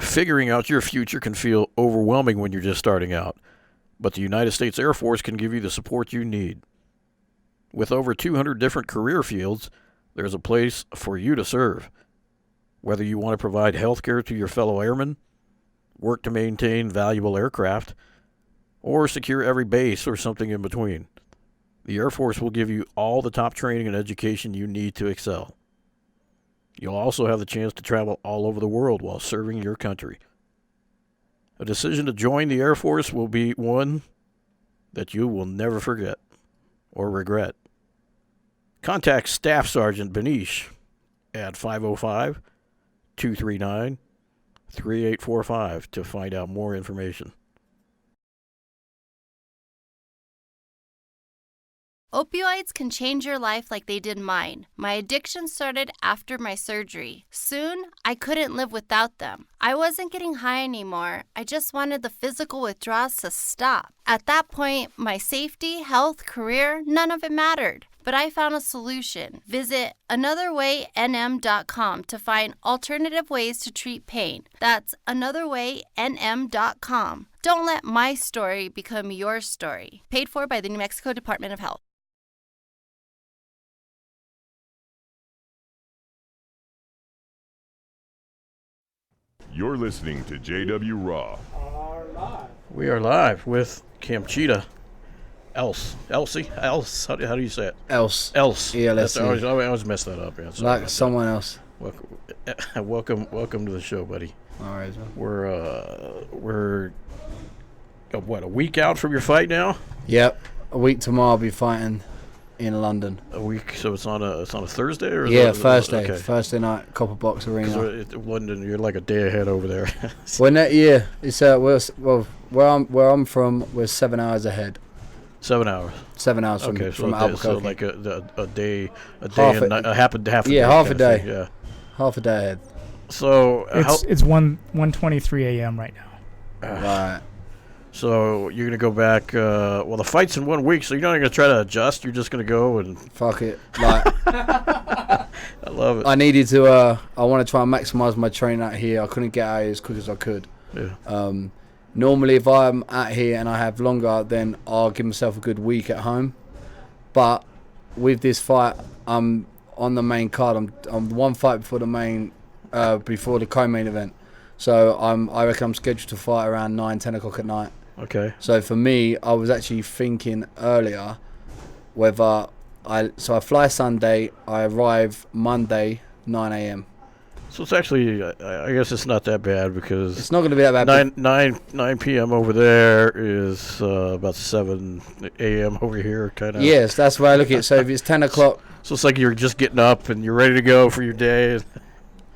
Figuring out your future can feel overwhelming when you're just starting out, but the United States Air Force can give you the support you need. With over 200 different career fields, there's a place for you to serve. Whether you want to provide health care to your fellow airmen, work to maintain valuable aircraft, or secure every base or something in between, the Air Force will give you all the top training and education you need to excel. You'll also have the chance to travel all over the world while serving your country. A decision to join the Air Force will be one that you will never forget or regret. Contact Staff Sergeant Benish at 505-239-3845 to find out more information. Opioids can change your life like they did mine. My addiction started after my surgery. Soon, I couldn't live without them. I wasn't getting high anymore. I just wanted the physical withdrawals to stop. At that point, my safety, health, career, none of it mattered. But I found a solution. Visit anotherwaynm.com to find alternative ways to treat pain. That's anotherwaynm.com. Don't let my story become your story. Paid for by the New Mexico Department of Health. You're listening to JW Raw. We are live with Camchida. Elsie. How do you say it? Else. I E-L-S-E. always mess that up. Yeah, Like someone else. Welcome to the show, buddy. All right, man. We're a week out from your fight now? Yep. A week tomorrow I'll be fighting in London. A week, so it's on a Thursday or Thursday. Okay. Thursday night, Copper Box Arena. London, you're like a day ahead over there. It's where I'm from, we're 7 hours ahead. 7 hours. 7 hours from Albuquerque. So like a day Half and half a day. Yeah, half a day. Yeah. Half a day ahead. So it's 1:23 a.m. right now. Right. So you're gonna go back. The fight's in 1 week, so you're not gonna try to adjust. You're just gonna go and fuck it. Like I love it. I needed to. I want to try and maximize my training out here. I couldn't get out here as quick as I could. Yeah. Normally, if I'm out here and I have longer, then I'll give myself a good week at home. But with this fight, I'm on the main card. I'm one fight before the main, before the co-main event. So I reckon I'm scheduled to fight around 9-10 o'clock at night. Okay. So for me, I was actually thinking earlier whether I fly Sunday, I arrive Monday 9 a.m. So it's actually, I guess it's not that bad because it's not going to be that bad. 9 p.m. over there is about 7 a.m. over here, kind of. Yes, that's where I look at it. So if it's 10 o'clock, so it's like you're just getting up and you're ready to go for your day.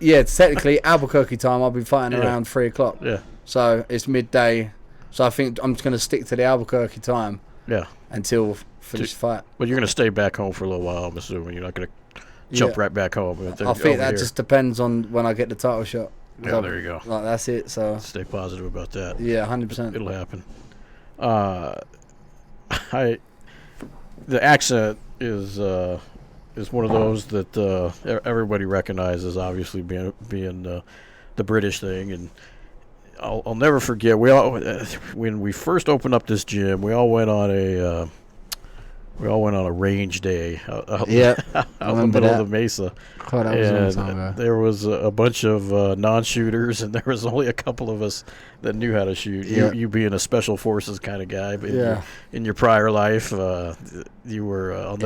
Yeah, it's technically Albuquerque time. I'll be fighting around 3 o'clock. Yeah. So it's midday. So I think I'm just going to stick to the Albuquerque time. Yeah. Until finish the fight. But you're going to stay back home for a little while, I'm assuming. You're not going to jump right back home. I think that just depends on when I get the title shot. Yeah, there you go. Like that's it. So stay positive about that. Yeah, 100%. It'll happen. The accent is one of those that everybody recognizes. Obviously, being the British thing, and I'll never forget. We all when we first opened up this gym, we all went on a range day out in the middle of the mesa. Oh, that was a long time ago. There was a bunch of non-shooters, and there was only a couple of us that knew how to shoot. Yeah. You being a special forces kind of guy, but in your prior life, you were. I'll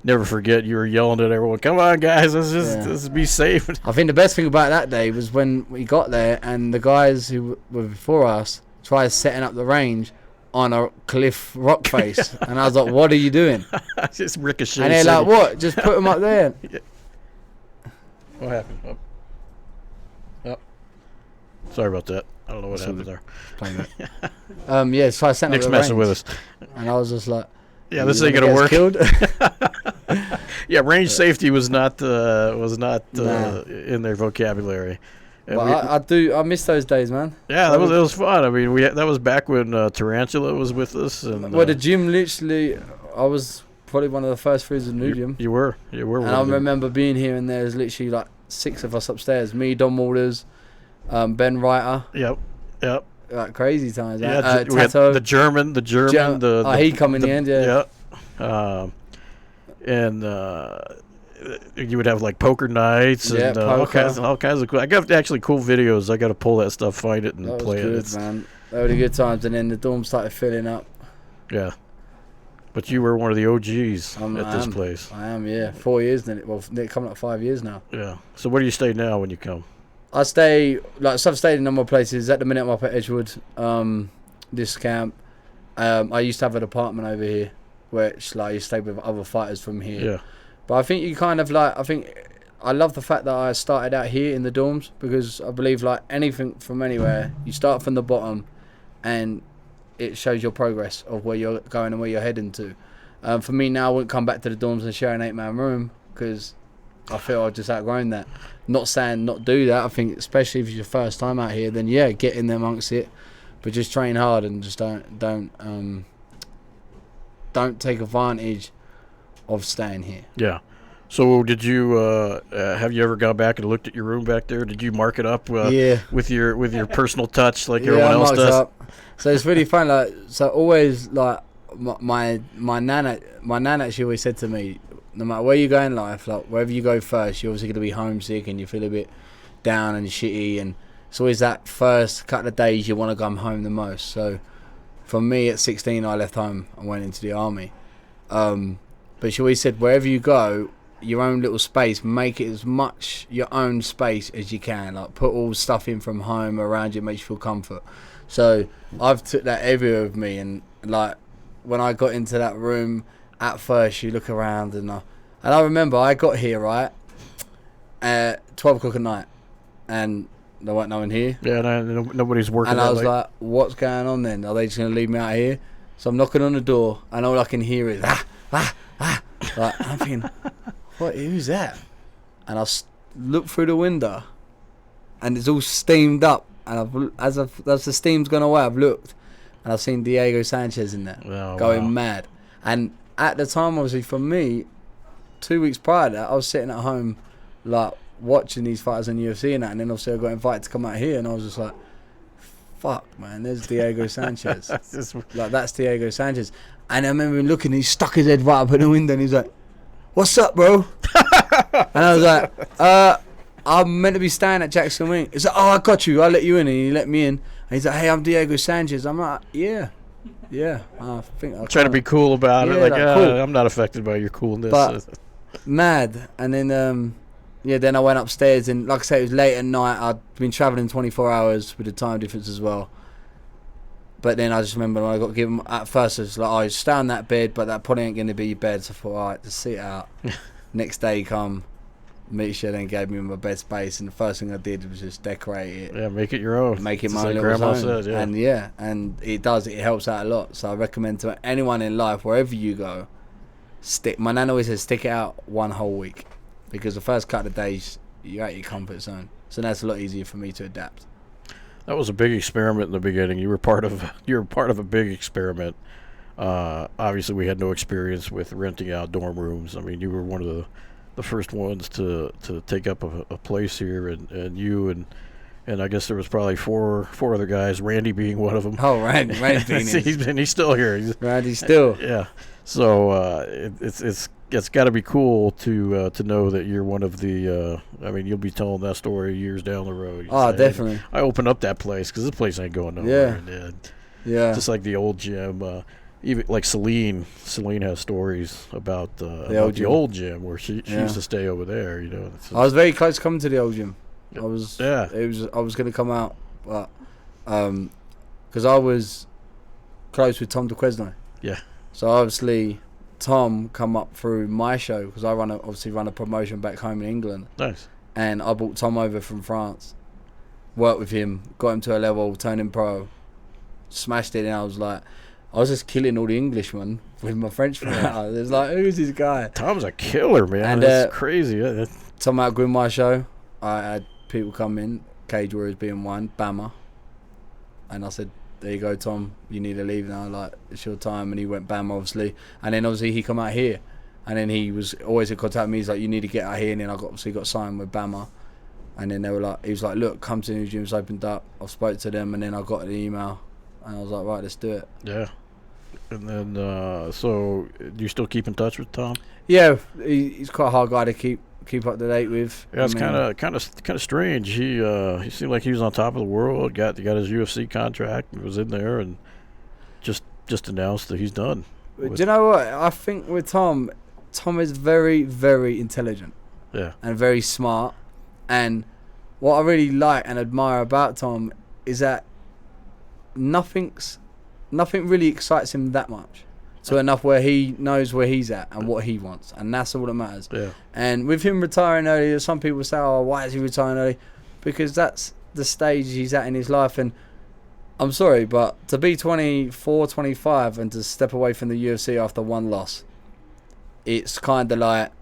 never forget. You were yelling at everyone, "Come on, guys! Let's be safe." I think the best thing about that day was when we got there, and the guys who were before us tried setting up the range on a cliff rock face. And I was like, what are you doing? Just ricochet. And they're like, what? Just put them up there. Yeah. What happened? Oh. Sorry about that. I don't know what happened there. Playing it. So I sent Nick's messing with us. And I was just like, yeah, this ain't gonna work. Killed? Yeah, range safety was not in their vocabulary. But I miss those days, man. Yeah, it was fun. I mean, that was back when Tarantula was with us. And the gym literally, I was probably one of the first foods in the gym. You were. And I remember being here, and there's literally like 6 of us upstairs. Me, Don Waters, Ben Reiter. Yep. Like crazy times. Yeah, we had Tato. the German. He come in the end, yeah. And you would have like poker nights and all kinds of cool. I got actually cool videos. I got to pull that stuff, find it, and That was play good, it. man. They were the good times, and then the dorm started filling up. Yeah. But you were one of the OGs at this place. I am, yeah. 4 years then. Well, they're coming up 5 years now. Yeah. So where do you stay now when you come? I stay, like, so I've stayed in a number of places. At the minute, I'm up at Edgewood, this camp. I used to have an apartment over here, which, like, I used to stay with other fighters from here. Yeah. But I think you kind of, like, I love the fact that I started out here in the dorms, because I believe, like, anything from anywhere, you start from the bottom, and it shows your progress of where you're going and where you're heading to. For me now, I wouldn't come back to the dorms and share an 8-man room, because I feel I've just outgrown that. Not saying not do that. I think especially if it's your first time out here, then yeah, get in there amongst it, but just train hard and just don't take advantage of staying here. Yeah. So did you have you ever gone back and looked at your room back there? Did you mark it up with your personal touch like everyone else does? Up. So it's really fun. Like, so always, like, my nan actually always said to me, no matter where you go in life, like wherever you go first, you're obviously going to be homesick and you feel a bit down and shitty, and it's always that first couple of days you want to come home the most. So for me at 16, I left home and went into the army. But she always said, wherever you go, your own little space, make it as much your own space as you can. Like, put all stuff in from home around you, makes you feel comfort. So I've took that everywhere with me, and like when I got into that room, at first you look around and I remember I got here right at 12 o'clock at night, and there wasn't no one here. Yeah, nobody's working. And I was like, what's going on then? Are they just going to leave me out here? So I'm knocking on the door, and all I can hear is Like, I'm thinking, who's that? And I look through the window, and it's all steamed up. And as the steam's gone away, I've looked, and I've seen Diego Sanchez in there going mad. And at the time, obviously, for me, 2 weeks prior to that, I was sitting at home, like, watching these fighters in UFC and that, and then obviously I got invited to come out here, and I was just like, fuck, man, there's Diego Sanchez. That's Diego Sanchez. And I remember him looking, he stuck his head right up in the window, and he's like, what's up, bro? And I was like, I'm meant to be staying at Jackson Wing. He's like, I got you, I'll let you in. And he let me in. And he's like, hey, I'm Diego Sanchez. I'm like, yeah, I think I'll trying to be cool about it. Like, cool. I'm not affected by your coolness. But mad. And then, then I went upstairs, and like I said, it was late at night. I'd been travelling 24 hours with the time difference as well. But then I just remember when I got given, at first I was like, stay on that bed, but that probably ain't going to be your bed. So I thought, alright, just sit out. Next day come, Misha then gave me my bed space, and the first thing I did was just decorate it. Yeah, make it your own. Make it just my like little Grandma zone. said, yeah. And it does. It helps out a lot. So I recommend to anyone in life, wherever you go, my nan always says, stick it out one whole week, because the first couple of days you're at your comfort zone. So that's a lot easier for me to adapt. That was a big experiment in the beginning. You were part of a big experiment. Obviously, we had no experience with renting out dorm rooms. I mean, you were one of the first ones to take up a place here, and you and I guess there was probably four other guys, Randy being one of them. Oh, Randy he's still here. Randy's still. Yeah. So it's got to be cool to know that you're one of the. I mean, you'll be telling that story years down the road. Definitely. I opened up that place because this place ain't going nowhere. Yeah. Just like the old gym. Even like Celine has stories about the old gym where she used to stay over there. You know. I was very close to coming to the old gym. I was. Yeah. I was going to come out, but because I was close with Tom DeQuesnoy. Yeah. So obviously, Tom come up through my show, because I run a promotion back home in England. Nice. And I brought Tom over from France, worked with him, got him to a level, turned him pro, smashed it, and I was just killing all the Englishmen with my French friend. It was like, who's this guy? Tom's a killer, man. And that's crazy. Tom outgrew my show. I had people come in, Cage Warriors being one, Bama, and I said, there you go, Tom, you need to leave now, like, it's your time. And he went Bama, obviously, and then obviously he come out here, and then he was always in contact with me. He's like, you need to get out here, and then I got signed with Bama, And then he was like, look, come to the new gym's opened up. I spoke to them, and then I got an email, and I was like, right, let's do it. Yeah. And then, so do you still keep in touch with Tom? Yeah, he's quite a hard guy to keep up to date with. Yeah, it's kind of strange. He seemed like he was on top of the world. Got his UFC contract. Was in there and just announced that he's done. Do you know what? I think with Tom is very, very intelligent. Yeah. And very smart. And what I really like and admire about Tom is that nothing really excites him that much. So enough where he knows where he's at and what he wants, and that's all that matters. Yeah. And with him retiring early, some people say, "Oh, why is he retiring early?" Because that's the stage he's at in his life. And I'm sorry, but to be 24, 25 and to step away from the UFC after one loss, it's kind of like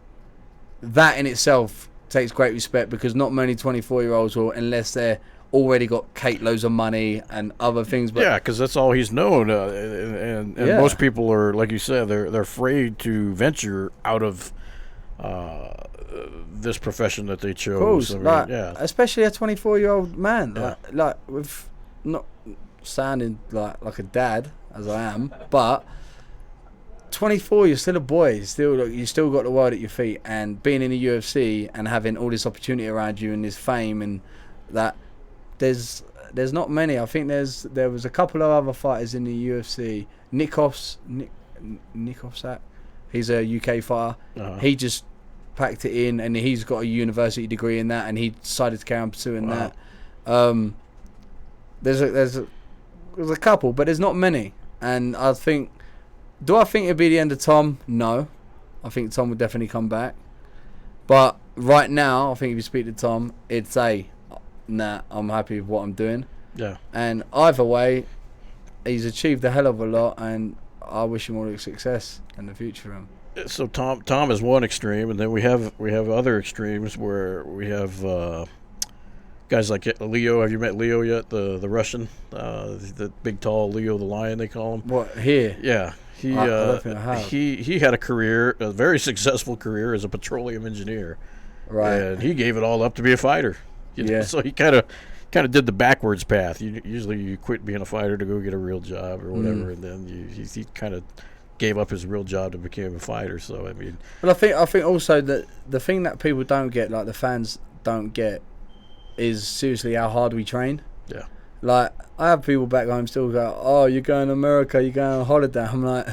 that in itself takes great respect, because not many 24-year-olds will, unless they're already got Kate loads of money and other things. But yeah, because that's all he's known, and most people are, like you said, they're afraid to venture out of this profession that they chose. Course, I mean, like, yeah, especially a 24-year-old man, Yeah. like with not sounding like a dad as I am, but 24, you're still a boy. You still got the world at your feet, and being in the UFC and having all this opportunity around you and this fame and that. There's not many. I think there was a couple of other fighters in the UFC. Nikovsak, he's a UK fighter. Uh-huh. He just packed it in, and he's got a university degree in that, and he decided to carry on pursuing that. There's a couple, but there's not many. And I think, do I think it'd be the end of Tom? No, I think Tom would definitely come back. But right now, I think if you speak to Tom, it'd say, nah, I'm happy with what I'm doing. yeah. And either way, he's achieved a hell of a lot, and I wish him all the success in the future for him. So Tom is one extreme, and then we have other extremes where we have guys like Leo. Have you met Leo yet? The Russian, the big tall Leo the Lion, they call him. What, here? Yeah. He I don't think I have. he had a very successful career as a petroleum engineer. Right. And he gave it all up to be a fighter. You know? Yeah. So he kind of did the backwards path. Usually you quit being a fighter to go get a real job or whatever, and then he kind of gave up his real job to become a fighter. So I mean, But I think also that the thing that people don't get, like the fans don't get, is seriously how hard we train. yeah, Like, I have people back home still go, "Oh, you're going to America, you're going on holiday." I'm like,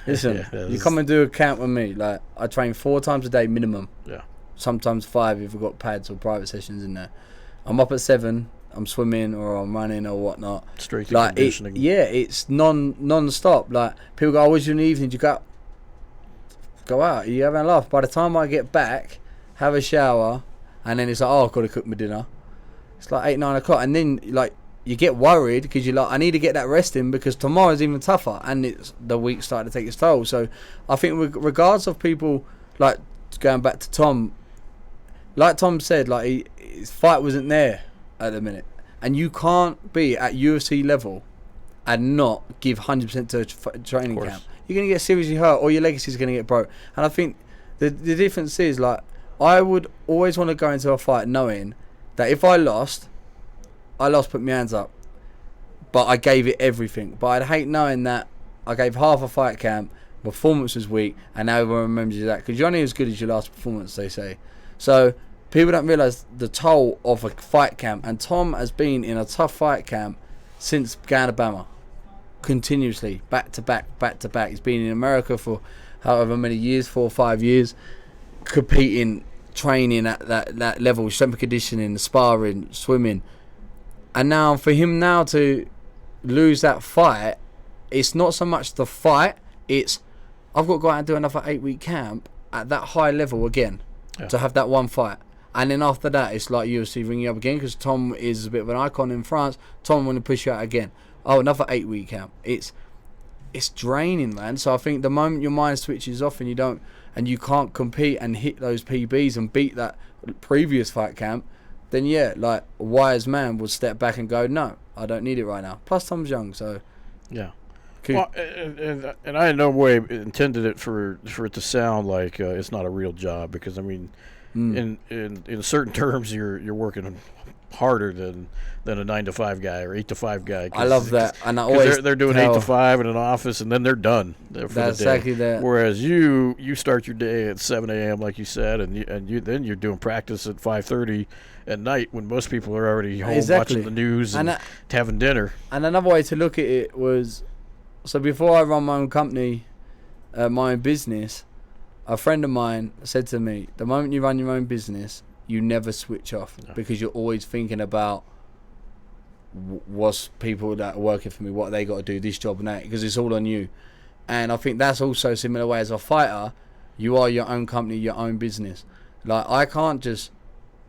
listen, you come and do a camp with me. Like, I train 4 times a day minimum. yeah, Sometimes 5 if we've got pads or private sessions in there. I'm up at 7, I'm swimming or I'm running or whatnot. straight to Like, conditioning. it's non-stop. Like, people go, "Oh, what's your evening?" You go out, you having a laugh. By the time I get back, have a shower, and then it's like, "Oh, I've got to cook my dinner." It's like 8, 9 o'clock, and then like you get worried because you're like, "I need to get that rest in because tomorrow's even tougher," and it's the week starting to take its toll. So I think regards of people, like going back to Tom, like Tom said, like his fight wasn't there at the minute, and you can't be at UFC level and not give 100% to a training camp. You're gonna get seriously hurt, or your legacy's gonna get broke. And I think the difference is, like, I would always want to go into a fight knowing that if I lost, put my hands up, but I gave it everything. But I'd hate knowing that I gave half a fight camp, performance was weak, and now everyone remembers you that, because you're only as good as your last performance, they say. So people don't realise the toll of a fight camp, and Tom has been in a tough fight camp since Alabama, continuously, back to back. He's been in America for however many years, 4 or 5 years, competing, training at that level, strength and conditioning, sparring, swimming. And now for him now to lose that fight, it's not so much the fight, it's I've got to go out and do another 8-week camp at that high level again, to have that one fight. And then after that, it's like UFC ringing you up again, because Tom is a bit of an icon in France. Tom want to push you out again. Oh, another 8-week camp. It's draining, man. So I think the moment your mind switches off and you can't compete and hit those PBs and beat that previous fight camp, then yeah, like a wise man would step back and go, "No, I don't need it right now." Plus Tom's young, so Yeah. Well, and I in no way intended it for it to sound like it's not a real job, because I mean, in certain terms, you're working harder than a 9 to 5 guy or 8 to 5 guy. I love that, and I always they're doing 8 to 5 in an office, and then they're done for That's the day. exactly that. Whereas you start your day at 7 a.m. like you said, and then you're doing practice at 5:30 at night when most people are already home watching the news and having dinner. And another way to look at it was, so before I run my own company, my own business, a friend of mine said to me, the moment you run your own business, you never switch off, because you're always thinking about what's people that are working for me, what they got to do, this job and that, because it's all on you. And I think that's also a similar way as a fighter. You are your own company, your own business. Like, I can't just,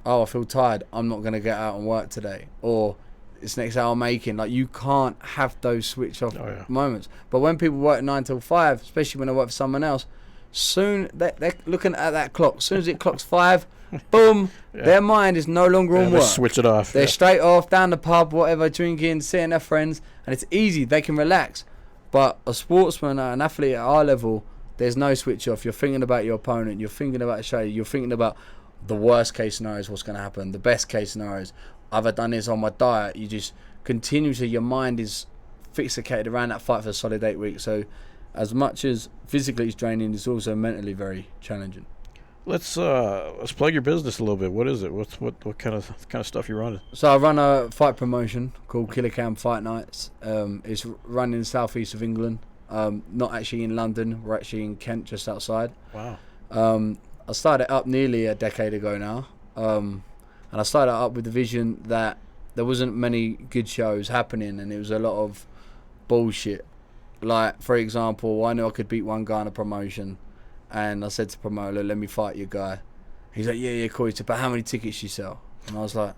I feel tired, I'm not going to get out and work today, or it's next hour making. Like, you can't have those switch off moments. But when people work 9 till 5, especially when they work for someone else, soon they're looking at that clock. As soon as it clocks 5, boom, their mind is no longer on work. Switch it off. They're straight off, down the pub, whatever, drinking, seeing their friends, and it's easy. They can relax. But a sportsman, an athlete at our level, there's no switch off. You're thinking about your opponent. You're thinking about the show. You're thinking about the worst case scenarios, what's going to happen. The best case scenarios. Have I done this on my diet? You just continuously, your mind is fixated around that fight for a solid 8 weeks. So as much as physically it's draining, it's also mentally very challenging. Let's plug your business a little bit. What is it? What kind of stuff you running? So I run a fight promotion called Killa Cam Fight Nights. It's run in the southeast of England. Not actually in London. We're actually in Kent, just outside. Wow. I started up nearly a decade ago now, and I started up with the vision that there wasn't many good shows happening, and it was a lot of bullshit. Like, for example, I knew I could beat one guy in a promotion, and I said to the promoter, let me fight your guy. He's like, yeah, cool. He said, but how many tickets you sell? And I was like,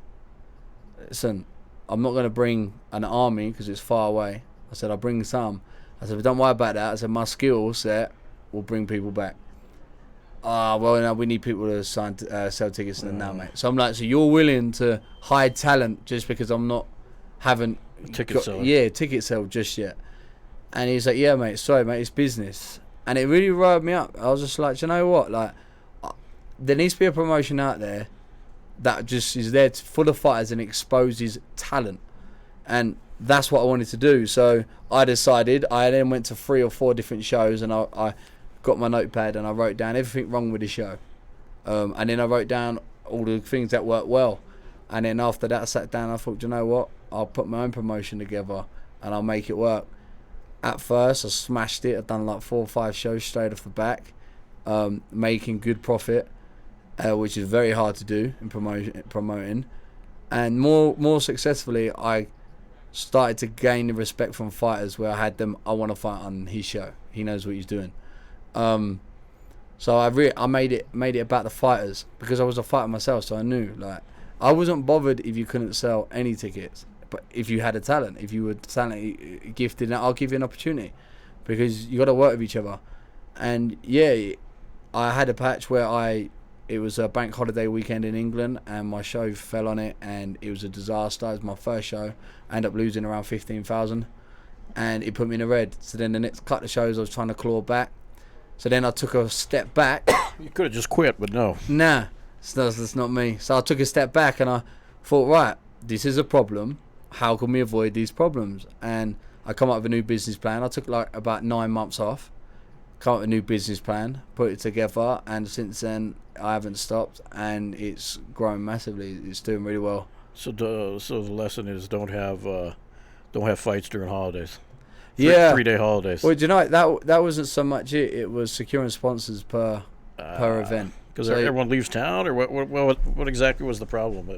listen, I'm not going to bring an army because it's far away. I said, I'll bring some. I said, but don't worry about that. I said, my skill set will bring people back. Well, now we need people to sell tickets now, mate. So I'm like, so you're willing to hide talent just because I'm not having ticket sell just yet? And he's like, yeah, mate, sorry, mate, it's business. And it really riled me up. I was just like, you know what? Like, there needs to be a promotion out there that just is there for the fighters and exposes talent. And that's what I wanted to do. So I decided, I then went to 3 or 4 different shows, and I got my notepad and I wrote down everything wrong with the show. And then I wrote down all the things that worked well. And then after that, I sat down and I thought, you know what? I'll put my own promotion together and I'll make it work. At first, I smashed it. I've done like 4 or 5 shows straight off the back, making good profit, which is very hard to do in promoting. And more successfully, I started to gain the respect from fighters where I had them, I want to fight on his show. He knows what he's doing. So I made it about the fighters, because I was a fighter myself, so I knew, like, I wasn't bothered if you couldn't sell any tickets. But if you had a talent, if you were talent gifted, I'll give you an opportunity, because you got to work with each other. And yeah, I had a patch where it was a bank holiday weekend in England, and my show fell on it, and it was a disaster. It was my first show. I ended up losing around 15,000, and it put me in the red. So then the next couple of shows I was trying to claw back. So then I took a step back. You could have just quit, but no. Nah, that's not me. So I took a step back and I thought, right, this is a problem. How can we avoid these problems? And I come up with a new business plan. I took like about 9 months off, come up with a new business plan, put it together, and since then I haven't stopped, and it's grown massively. It's doing really well. So the lesson is don't have fights during holidays. 3-day holidays. Well, do you know, that wasn't so much it. It was securing sponsors per event. Because everyone leaves town, or what exactly was the problem?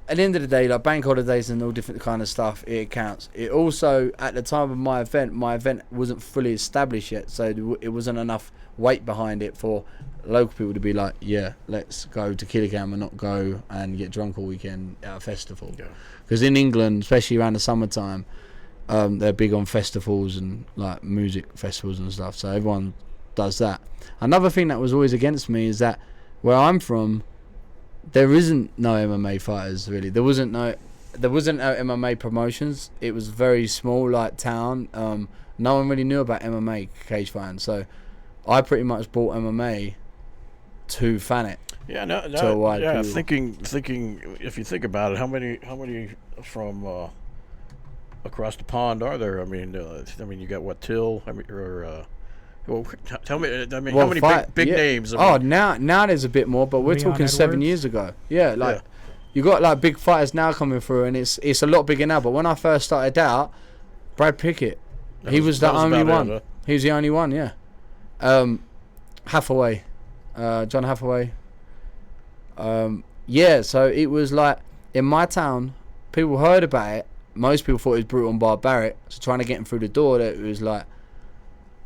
At the end of the day, like bank holidays and all different kind of stuff, it counts. It also, at the time of my event wasn't fully established yet, so it wasn't enough weight behind it for local people to be like, yeah, let's go to Killa Cam and not go and get drunk all weekend at a festival. Because in England, especially around the summertime, they're big on festivals and like music festivals and stuff, so everyone does that. Another thing that was always against me is that where I'm from, there isn't no MMA fighters really. There wasn't no there wasn't MMA promotions. It was very small, like town. No one really knew about MMA cage fighting, so I pretty much brought MMA to fan it. Yeah, no, To a wide yeah. people. Thinking. If you think about it, how many from across the pond are there? I mean, you got what Till? I mean, or well, tell me. I mean, how many big names? I mean, now there's a bit more, but we're Leon talking 7 Edwards? years ago. Yeah, like Yeah. you got like big fighters now coming through, and it's a lot bigger now. But when I first started out, Brad Pickett, he was the only about one. it, huh? He was the only one. Yeah. Hathaway, John Hathaway. Yeah, so it was like in my town, people heard about it. Most people thought it was brutal and barbaric, so trying to get him through the door, that it was like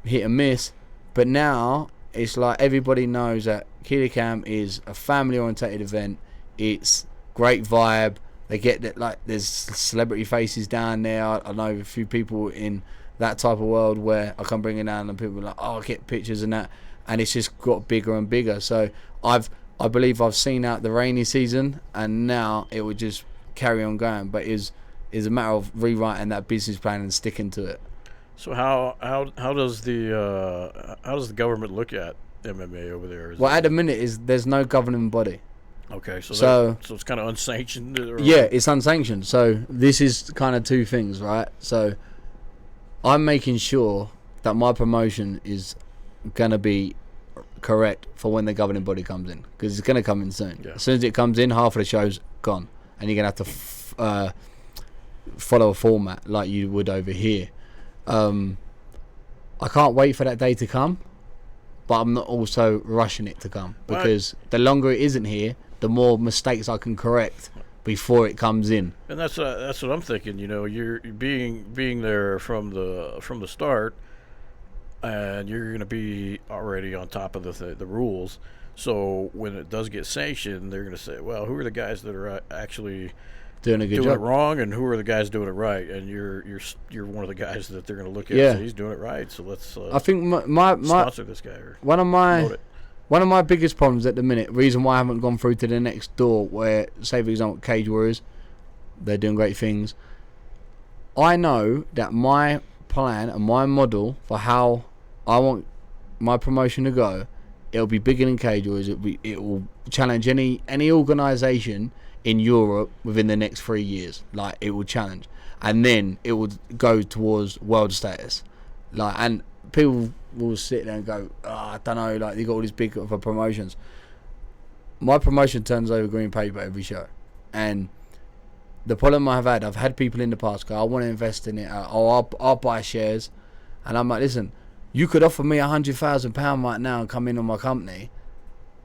hit and miss. But now it's like everybody knows that Killa Cam is a family-orientated event. It's great vibe. They get that, like there's celebrity faces down there. I know a few people in that type of world where I can bring it down and people are like, oh, get pictures and that, and it's just got bigger and bigger. So I believe I've seen out the rainy season, and now it would just carry on going. But is a matter of rewriting that business plan and sticking to it. So how does the government look at MMA over there? Well, at the minute there's no governing body. Okay, so So- it's kind of unsanctioned. Or, Yeah, it's unsanctioned. So this is kind of two things, right? So I'm making sure that my promotion is gonna be correct for when the governing body comes in, because it's gonna come in soon. Yeah. As soon as it comes in, half of the show's gone, and you're gonna have to follow a format like you would over here. I can't wait for that day to come, but I'm not also rushing it to come, Well, because the longer it isn't here, the more mistakes I can correct before it comes in. And that's what I'm thinking. You know, you're being there from the start, and you're going to be already on top of the rules. So when it does get sanctioned, they're going to say, well, who are the guys that are actually Doing a good doing it job. wrong, and who are the guys doing it right? And you're one of the guys that they're going to look at Yeah. and say he's doing it right. So let's I think my sponsor this guy or one of promote my it. one of my biggest problems at the minute, reason why I haven't gone through to the next door, where, say for example, Cage Warriors, they're doing great things. I know that my plan and my model for how I want my promotion to go, it'll be bigger than Cage Warriors. It will challenge any organisation in Europe within the next 3 years. Like, it will challenge, and then it will go towards world status. Like, and people will sit there and go, oh, I don't know, like, you got all these big promotions. My promotion turns over green paper every show, and the problem I've had people in the past go, I want to invest in it, I'll buy shares, and I'm like, listen, you could offer me £100,000 right now and come in on my company,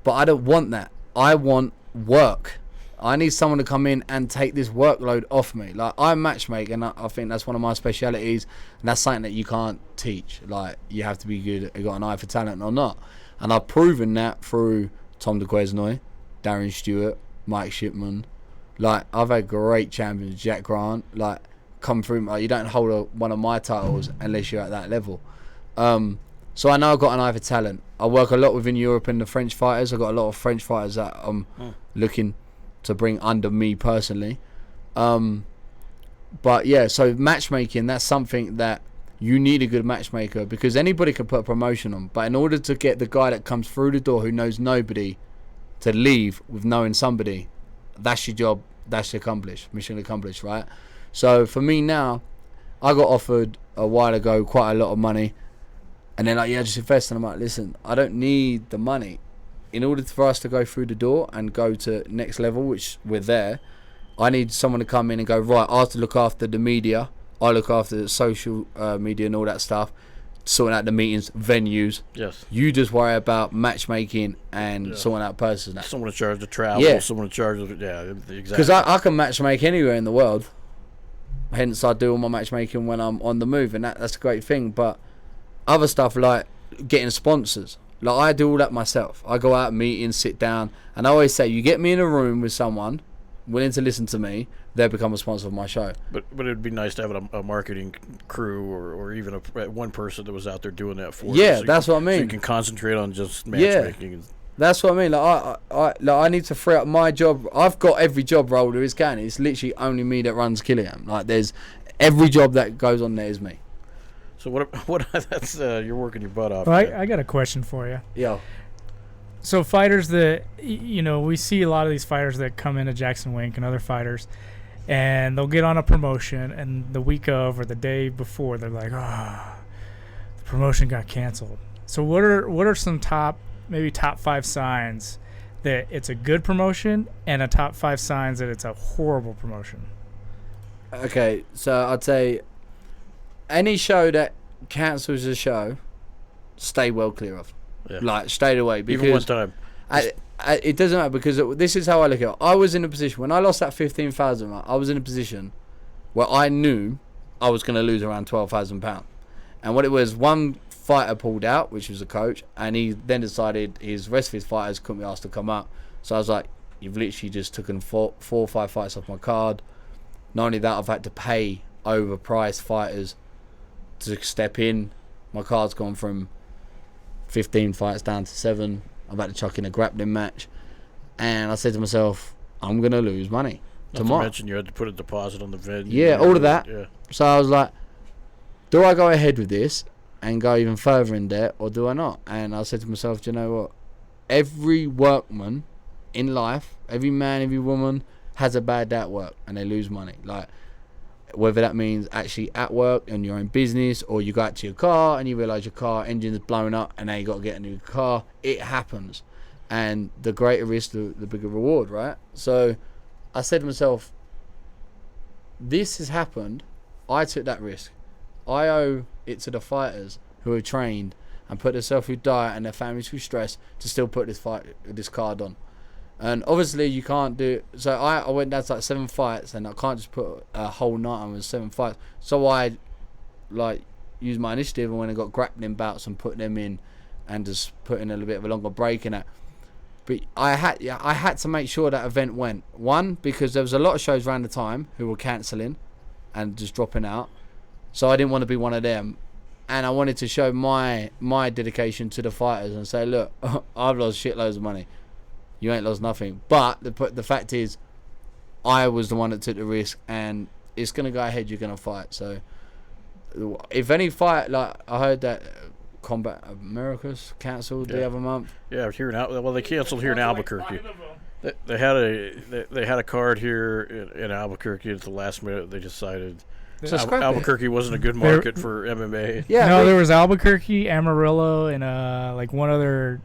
but I don't want that. I want work. I need someone to come in and take this workload off me. Like, I matchmake, and I think that's one of my specialities, and that's something that you can't teach. Like, you have to be good, you got an eye for talent or not. And I've proven that through Tom DeQuesnoy, Darren Stewart, Mike Shipman. Like, I've had great champions, Jack Grant, like, come through. Like, you don't hold one of my titles unless you're at that level. So I know I've got an eye for talent. I work a lot within Europe and the French fighters. I've got a lot of French fighters that I'm looking to bring under me personally. But yeah, so matchmaking, that's something that you need a good matchmaker, because anybody can put a promotion on, but in order to get the guy that comes through the door who knows nobody to leave with knowing somebody, that's your job. That's accomplished, mission accomplished, right? So for me now, I got offered a while ago quite a lot of money, and they're like, yeah, just invest. And I'm like, listen, I don't need the money. In order for us to go through the door and go to next level, which we're there, I need someone to come in and go, right, I have to look after the media, I look after the social media and all that stuff, sorting out the meetings, venues. Yes. You just worry about matchmaking and sorting out persons. Someone in charge of travel. Yeah. Someone in charge of exactly. Because I can matchmake anywhere in the world. Hence, I do all my matchmaking when I'm on the move, and that's a great thing. But other stuff like getting sponsors, like, I do all that myself. I go out, meetings, sit down, and I always say, you get me in a room with someone willing to listen to me, they'll become a sponsor of my show. But it'd be nice to have a marketing crew or even one person that was out there doing that for you. Yeah, so that's what I So mean. you can concentrate on just matchmaking. That's what I mean. I need to free up my job. I've got every job role there is can. It's literally only me that runs Killa Cam. Like there's every job that goes on there is me. So what? That's you're working your butt off. Well, man. I got a question for you. Yeah. So fighters that, we see a lot of these fighters that come into Jackson Wink and other fighters, and they'll get on a promotion, and the week of or the day before, they're like, the promotion got canceled. So what are some top 5 signs that it's a good promotion and a top 5 signs that it's a horrible promotion? Okay, so I'd say any show that cancels a show, stay well clear of. Yeah. Like, straight away. Because Even one time. it doesn't matter, because this is how I look at it. I was in a position, when I lost that 15,000, right, I was in a position where I knew I was going to lose around £12,000. And what it was, one fighter pulled out, which was a coach, and he then decided his rest of his fighters couldn't be asked to come up. So I was like, you've literally just taken 4 or 5 fights off my card. Not only that, I've had to pay overpriced fighters to step in. My card's gone from 15 fights down to 7. I've had to chuck in a grappling match. And I said to myself, I'm going to lose money tomorrow. Not to mention you had to put a deposit on the venue. Yeah, all of that. Yeah. So I was like, do I go ahead with this and go even further in debt, or do I not? And I said to myself, do you know what? Every workman in life, every man, every woman has a bad day at work and they lose money. Like, whether that means actually at work in your own business, or you go out to your car and you realise your car engine is blown up and now you got to get a new car. It happens. And the greater risk, the bigger reward, right? So I said to myself, this has happened. I took that risk. I owe it to the fighters who have trained and put themselves through diet and their families through stress to still put this card on. And obviously you can't do. So I went down to like 7 fights, and I can't just put a whole night on with 7 fights. So I used my initiative, and when I got grappling bouts and put them in, and just put in a little bit of a longer break in that. But I had to make sure that event went. One, because there was a lot of shows around the time who were cancelling and just dropping out. So I didn't want to be one of them. And I wanted to show my dedication to the fighters and say, look, I've lost shitloads of money. You ain't lost nothing. But the fact is, I was the one that took the risk, and it's going to go ahead, you're going to fight. So if any fight, like I heard that Combat Americas cancelled the other month. Yeah, they canceled here in Albuquerque. They had a card here in Albuquerque at the last minute. They decided Albuquerque wasn't a good market for MMA. Yeah, no, there was Albuquerque, Amarillo, and like one other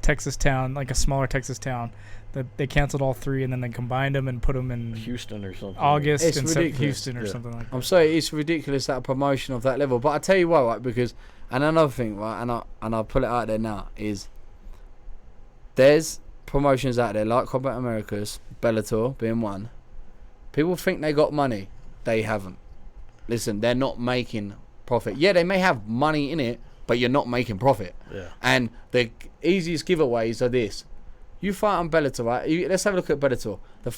Texas town, like a smaller Texas town. That they canceled all 3, and then they combined them and put them in Houston or something. August It's and ridiculous. Houston or something like that. I'm sorry, it's ridiculous that a promotion of that level. But I tell you what, right, because and another thing, right, and I'll put it out there now, is there's promotions out there like Combat Americas, Bellator being one. People think they got money. They haven't. Listen, they're not making profit. Yeah, they may have money in it, but you're not making profit. Yeah. And the easiest giveaways are this. You fight on Bellator, right? Let's have a look at Bellator. The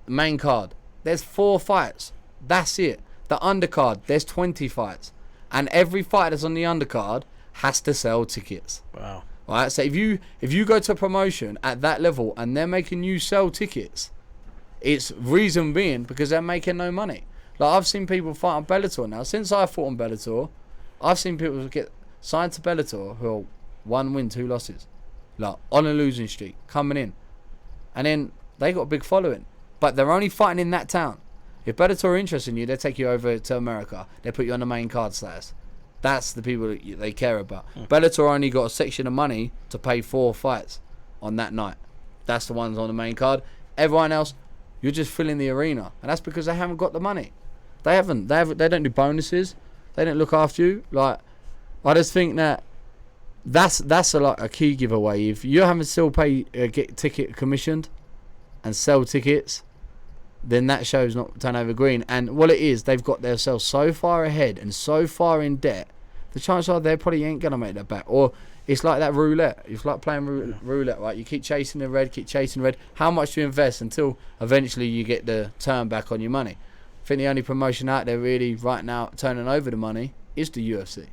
main card. There's 4 fights. That's it. The undercard, there's 20 fights. And every fight that's on the undercard has to sell tickets. Wow. Right? So if you go to a promotion at that level and they're making you sell tickets, it's reason being because they're making no money. Like, I've seen people fight on Bellator now. Since I fought on Bellator, I've seen people get signed to Bellator who are 1 win, 2 losses. Like, on a losing streak, coming in. And then they got a big following. But they're only fighting in that town. If Bellator are interested in you, they take you over to America. They put you on the main card status. That's the people that they care about. Bellator only got a section of money to pay 4 fights on that night. That's the ones on the main card. Everyone else, you're just filling the arena. And that's because they haven't got the money. They don't do bonuses. They don't look after you. Like, I just think that's a key giveaway. If you're having to still pay, get ticket commissioned and sell tickets, then that show's not turnover green. And what it is, they've got themselves so far ahead and so far in debt, the chances are they probably ain't going to make that back. Or it's like that roulette. It's like playing roulette, right? You keep chasing the red, How much do you invest until eventually you get the turn back on your money? I think the only promotion out there really right now turning over the money is the UFC.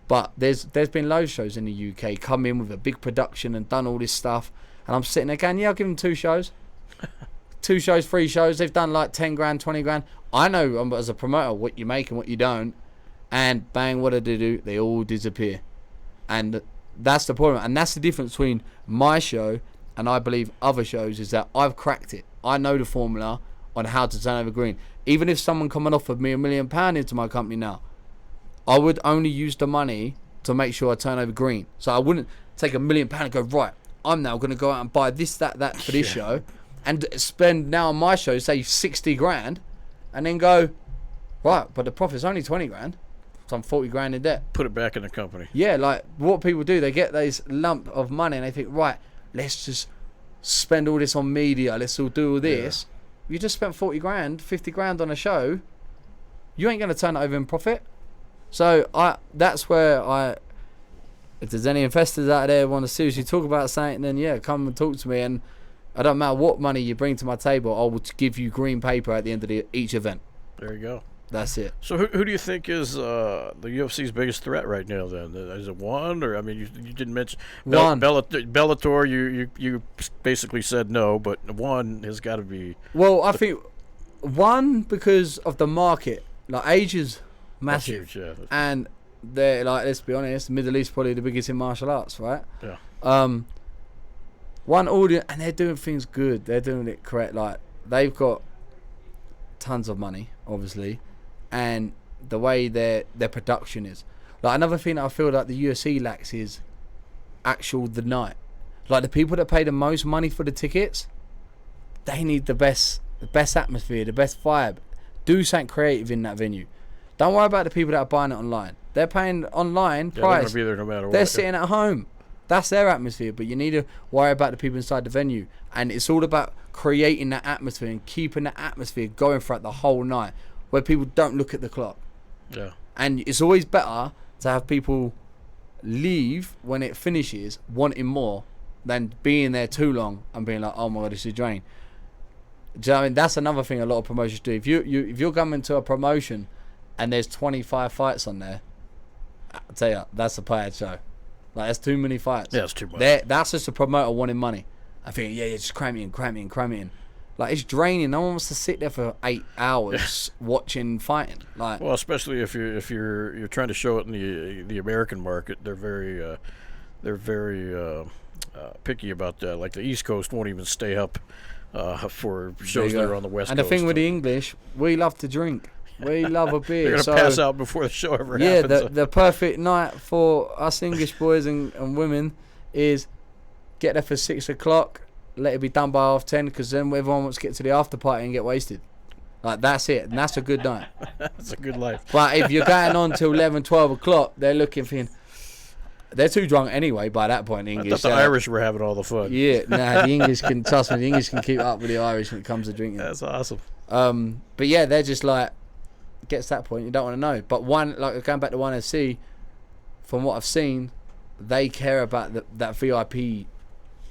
But there's been loads of shows in the UK come in with a big production and done all this stuff, and I'm sitting there going, yeah, I'll give them 2 shows. 2 shows, 3 shows. They've done like 10 grand, 20 grand. I know as a promoter what you make and what you don't, and bang, what do they do? They all disappear. And that's the problem, and that's the difference between my show and I believe other shows, is that I've cracked it. I know the formula on how to turn over green. Even if someone come and offered me £1 million into my company now, I would only use the money to make sure I turn over green. So I wouldn't take £1 million and go, right, I'm now going to go out and buy this, that for this show, and spend now on my show, say 60 grand, and then go, right, but the profit's only 20 grand. So I'm 40 grand in debt. Put it back in the company. Yeah, like what people do, they get this lump of money and they think, right, let's just spend all this on media, let's all do all this. Yeah. You just spent 40 grand, 50 grand on a show, you ain't going to turn it over in profit. So that's where if there's any investors out there who want to seriously talk about something, then yeah, come and talk to me, and I don't matter what money you bring to my table, I will give you green paper at the end of each event. There you go. That's it. So who do you think is the UFC's biggest threat right now? Then is it one, or I mean, you didn't mention Bellator. You basically said no, but one has got to be. Well, I think one, because of the market. Like, Asia's massive, huge, yeah. And they're like, let's be honest, Middle East probably the biggest in martial arts, right? Yeah. One audience, and they're doing things good. They're doing it correct. Like, they've got tons of money, obviously. And the way their production is, like, another thing that I feel like the UFC lacks is the night. Like, the people that pay the most money for the tickets, they need the best atmosphere, the best vibe. Do something creative in that venue. Don't worry about the people that are buying it online. They're paying online price. They're gonna be there no matter what. They're sitting at home. That's their atmosphere. But you need to worry about the people inside the venue, and it's all about creating that atmosphere and keeping that atmosphere going throughout the whole night, where people don't look at the clock. Yeah. And it's always better to have people leave when it finishes wanting more than being there too long and being like, oh my God, this is drain. Do you know what I mean? That's another thing a lot of promotions do. If you're coming to a promotion and there's 25 fights on there, I tell you, that's a bad show. Like, that's too many fights. Yeah, it's too much. That's just a promoter wanting money. I think, yeah, just cram it in. Like, it's draining. No one wants to sit there for 8 hours watching fighting. Like, well, especially if you're trying to show it in the American market, they're very picky about that. Like, the East Coast won't even stay up for shows that are on the West Coast. And the thing with the English, we love to drink. We love a beer. They're gonna pass out before the show ever happens. Yeah, the perfect night for us English boys and women is get there for 6 o'clock, let it be done by 10:30, because then everyone wants to get to the after party and get wasted. Like, that's it, and that's a good night. That's a good life. But if you're going on till 11, 12 o'clock, they're looking for. They're too drunk anyway by that point. English. I thought the Irish were having all the fun. Yeah, the English can trust me. The English can keep up with the Irish when it comes to drinking. That's awesome. But yeah, they're just like, gets to that point, you don't want to know. But like going back to ONE FC, from what I've seen, they care about that VIP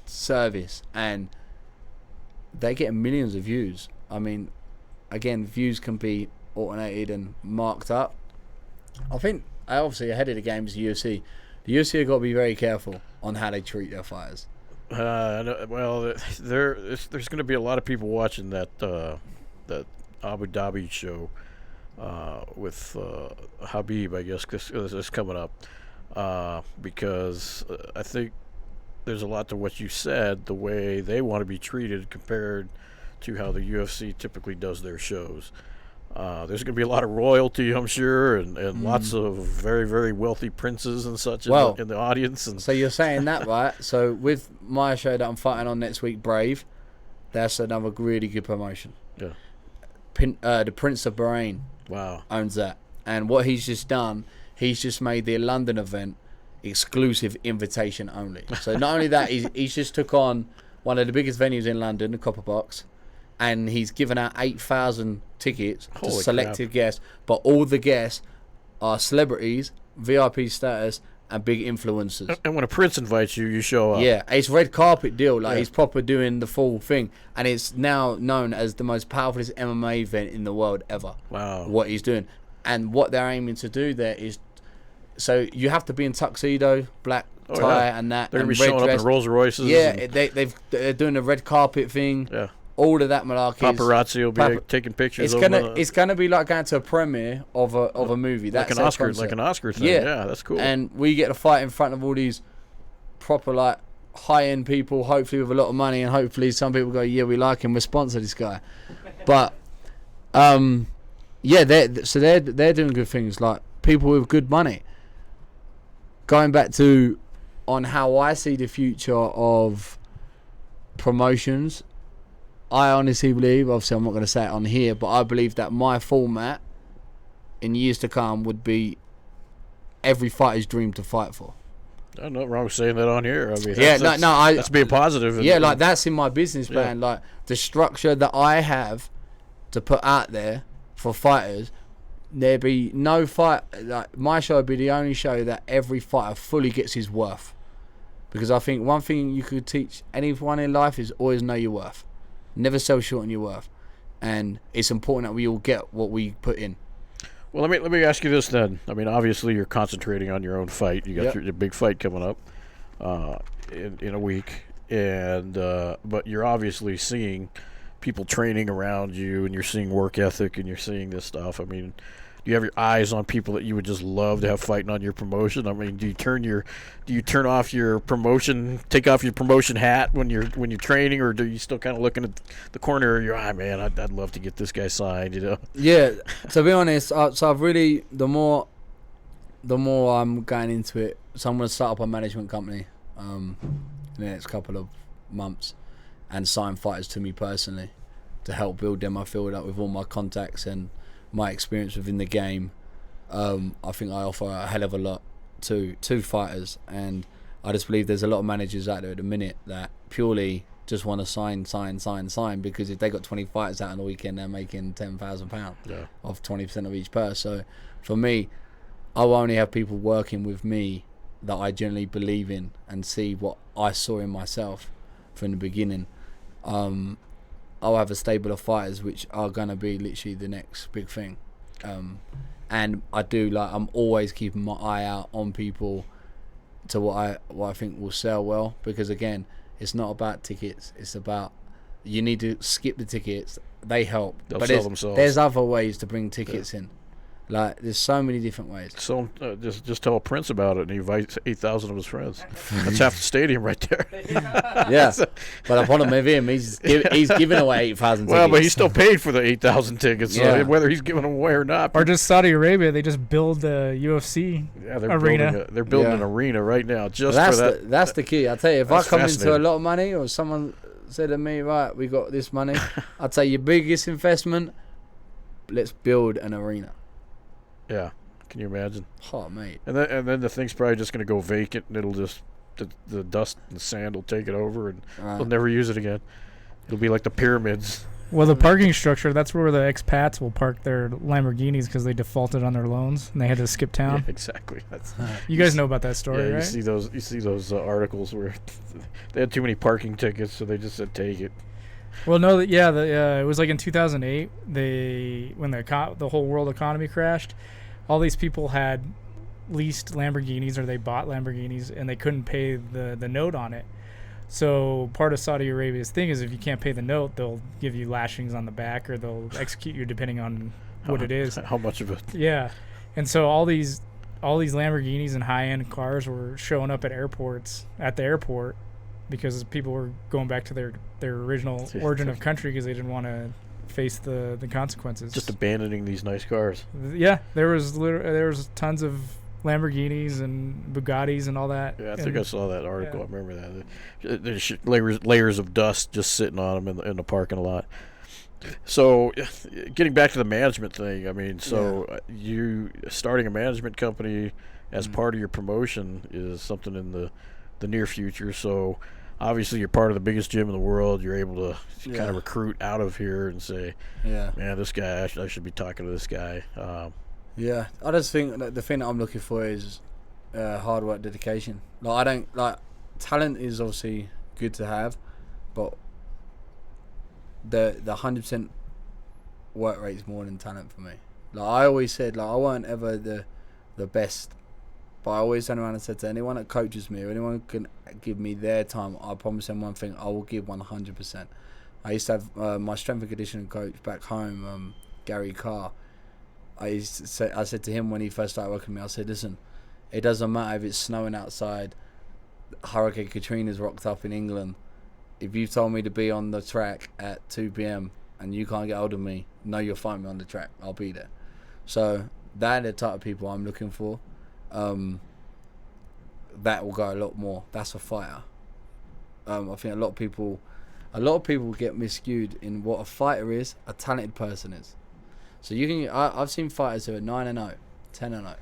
service, and they get millions of views. I mean, again, views can be automated and marked up. I think obviously ahead of the game is the UFC. The UFC have got to be very careful on how they treat their fighters. Well, there's going to be a lot of people watching that Abu Dhabi show with Habib, I guess, because it's coming up. Because I think there's a lot to what you said, the way they want to be treated compared to how the UFC typically does their shows. There's going to be a lot of royalty, I'm sure, and lots of very, very wealthy princes and such in the audience. And so you're saying that, right? So with my show that I'm fighting on next week, Brave, that's another really good promotion. Yeah. The Prince of Bahrain owns that. And what he's just done, he's just made the London event exclusive invitation only. So not only that, he's just took on one of the biggest venues in London, the Copper Box, and he's given out 8,000 tickets to selected guests, but all the guests are celebrities, VIP status, and big influencers. And when a prince invites you, you show up. Yeah, it's red carpet deal. Like, he's proper doing the full thing, and it's now known as the most powerful MMA event in the world ever. Wow. What he's doing, and what they're aiming to do there is so you have to be in tuxedo, black Oh, tie, yeah. and that. They're and gonna be red showing dress. up in Rolls Royces. Yeah, they're doing the red carpet thing. Yeah. All of that malarkey. Paparazzi will be taking pictures. It's gonna be like going to a premiere of a movie. like That's an Oscar, like an Oscar thing. Yeah, that's cool. And we get to fight in front of all these proper like high end people, hopefully with a lot of money, and hopefully some people go, yeah, we like him, we sponsor this guy. But yeah, they're doing good things, like people with good money. Going back to on how I see the future of promotions, I honestly believe, obviously I'm not going to say it on here, but I believe that my format in years to come would be every fighter's dream to fight for. I'm not wrong with saying that on here. I mean, Yeah, that's being positive. Yeah, like that's in my business plan. Like the structure that I have to put out there for fighters, there be no fight. Like my show would be the only show that every fighter fully gets his worth. Because I think one thing you could teach anyone in life is always know your worth. Never sell short on your worth. And it's important that we all get what we put in. Well, let me ask you this then. I mean, obviously you're concentrating on your own fight. You got your big fight coming up in a week, and but you're obviously seeing people training around you, and you're seeing work ethic, and you're seeing this stuff. I mean, do you have your eyes on people that you would just love to have fighting on your promotion? I mean, do you turn off your promotion, take off your promotion hat when you're training, or do you still kind of looking at the corner? You're, man, I'd love to get this guy signed, you know? Yeah, to be honest, so I've really the more I'm going into it. So I'm going to start up a management company in the next couple of months and sign fighters to me personally to help build them. I feel that with all my contacts and my experience within the game, I think I offer a hell of a lot to fighters, and I just believe there's a lot of managers out there at the minute that purely just want to sign, because if they got 20 fighters out on the weekend, they're making £10,000 off 20% of each purse. So for me, I will only have people working with me that I generally believe in and see what I saw in myself from the beginning. I'll have a stable of fighters which are going to be literally the next big thing. And I'm always keeping my eye out on people to what I think will sell well, because again, it's not about tickets, it's about you need to skip the tickets. They help. They'll but sell themselves. There's other ways to bring tickets in. Like, there's so many different ways. So just tell Prince about it, and he invites 8,000 of his friends. That's half the stadium right there. Yeah, but upon him with him, he's giving away 8,000 tickets. Well, but he still paid for the 8,000 tickets, so whether he's giving them away or not. Or just Saudi Arabia, they just build the UFC arena. They're building an arena right now just for that. That's the key. I tell you, if I That's come into a lot of money, or someone said to me, right, we got this money, I'd say your biggest investment, let's build an arena. Yeah, can you imagine? Oh, mate. And then the thing's probably just going to go vacant, and it'll just the dust and sand will take it over, and they'll never use it again. It'll be like the pyramids. Well, the parking structure, that's where the expats will park their Lamborghinis because they defaulted on their loans and they had to skip town. Yeah, exactly. You guys know about that story, right? You see those articles where they had too many parking tickets, so they just said take it. Well, no, it was like in 2008. When the whole world economy crashed, all these people had leased Lamborghinis or they bought Lamborghinis and they couldn't pay the note on it. So part of Saudi Arabia's thing is if you can't pay the note, they'll give you lashings on the back or they'll execute you depending on what it is. How much of it? Yeah, and so all these Lamborghinis and high-end cars were showing up at the airport because people were going back to their original origin of country because they didn't want to face the consequences. Just abandoning these nice cars. Yeah, there was tons of Lamborghinis and Bugattis and all that. Yeah, I think I saw that article. Yeah. I remember that. There's layers of dust just sitting on them in the parking lot. So, getting back to the management thing, I mean, you starting a management company as part of your promotion is something in the near future. So, obviously, you're part of the biggest gym in the world. You're able to kind of recruit out of here and say, man, this guy, I should be talking to this guy. Yeah, I just think that the thing that I'm looking for is hard work, dedication. Talent is obviously good to have, but the 100% work rate is more than talent for me. Like I always said, I weren't ever the best But I always turn around and said to anyone that coaches me, or anyone can give me their time, I promise them one thing: I will give 100%. I used to have my strength and conditioning coach back home, Gary Carr. I said to him when he first started working with me, I said, listen, it doesn't matter if it's snowing outside, Hurricane Katrina's rocked up in England. If you told me to be on the track at 2 p.m. and you can't get hold of me, know you'll find me on the track. I'll be there. So they're the type of people I'm looking for. That will go a lot more. That's a fighter. I think a lot of people get miscued in what a fighter is, a talented person is. So I've seen fighters who are 9-0, 10-0,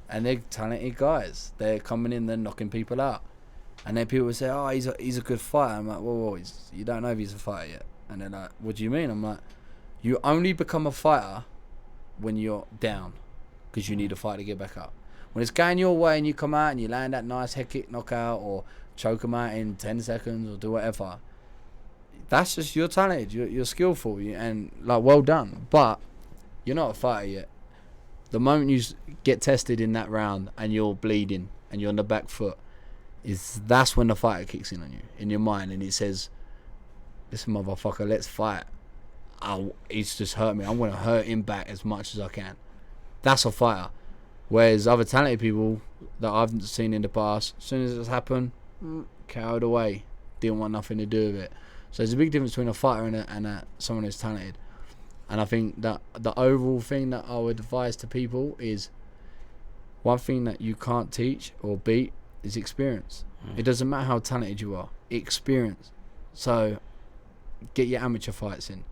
and they're talented guys. They're coming in, they're knocking people out, and then people say, "Oh, he's a good fighter." I'm like, "Whoa, you don't know if he's a fighter yet." And they're like, "What do you mean?" I'm like, "You only become a fighter when you're down, because you need a fight to get back up. When it's going your way and you come out and you land that nice head kick knockout or choke them out in 10 seconds or do whatever, that's just, you're talented, you're skillful, and like, well done. But you're not a fighter yet. The moment you get tested in that round and you're bleeding and you're on the back foot, that's when the fighter kicks in on you, in your mind, and it says, listen, motherfucker, let's fight. He's just hurt me. I'm going to hurt him back as much as I can. That's a fighter. Whereas other talented people that I've seen in the past, as soon as it's happened, cowed away. Didn't want nothing to do with it. So there's a big difference between a fighter and someone who's talented. And I think that the overall thing that I would advise to people is, one thing that you can't teach or beat is experience. It doesn't matter how talented you are. Experience. So get your amateur fights in.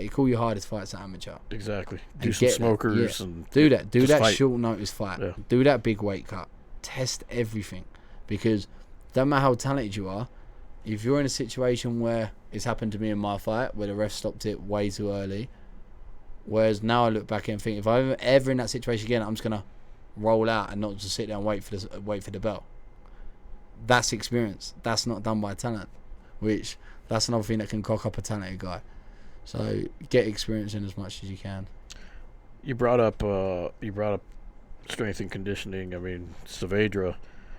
Call your hardest fights at amateur. Exactly. Do some smokers and do that fight. short notice fight. Yeah. Do that big weight cut. Test everything, because no matter how talented you are, if you're in a situation where it's happened to me in my fight where the ref stopped it way too early, whereas now I look back and think, if I'm ever in that situation again, I'm just gonna roll out and not just sit there and wait for the bell. That's experience. That's not done by talent, which that's another thing that can cock up a talented guy. So get experience in as much as you can. You brought up strength and conditioning. I mean, Saavedra,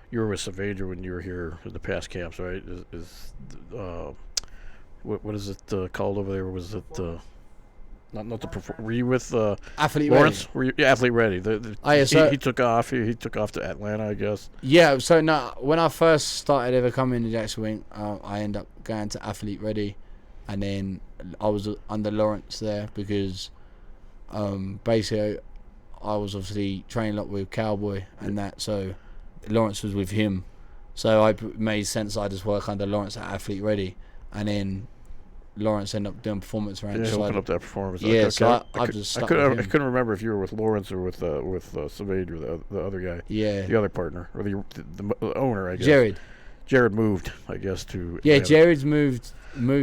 you were with Saavedra when you were here in the past camps, right? What is it called over there? Was it not the were you with Athlete Lawrence? Ready. Were you Athlete Ready? He took off. He took off to Atlanta, I guess. Yeah. So no, when I first started ever coming to Jackson Wink, I ended up going to Athlete Ready, and then I was under Lawrence there because basically I was obviously training a lot with Cowboy and that, so Lawrence was with him, so it made sense I just work under Lawrence at Athlete Ready, and then Lawrence ended up doing performance range. Yeah, open up that performance. Yeah, okay. so I just stuck with him. I couldn't remember if you were with Lawrence or with Saavedra, the other guy. Yeah, the other partner or the owner, I guess. Jared moved, I guess, to yeah. Atlanta. Jared's moved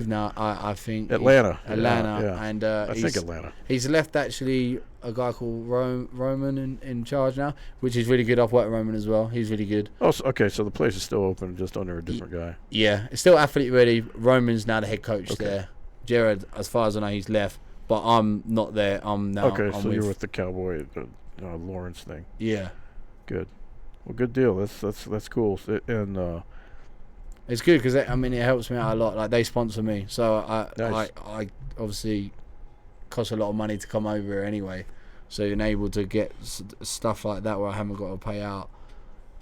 now. I think Atlanta, yeah. And I think Atlanta. He's left actually a guy called Roman in charge now, which is really good. I've worked with Roman as well. He's really good. Oh, okay. So the place is still open, just under a different guy. Yeah, it's still Athlete Ready. Roman's now the head coach there. Jared, as far as I know, he's left, but I'm not there. I'm now. Okay, so you're with the Cowboy Lawrence thing. Yeah. Good. Well, good deal. That's cool. And it's good because it helps me out a lot. Like, they sponsor me, so Nice. I obviously cost a lot of money to come over here anyway. So you're able to get stuff like that where I haven't got to pay out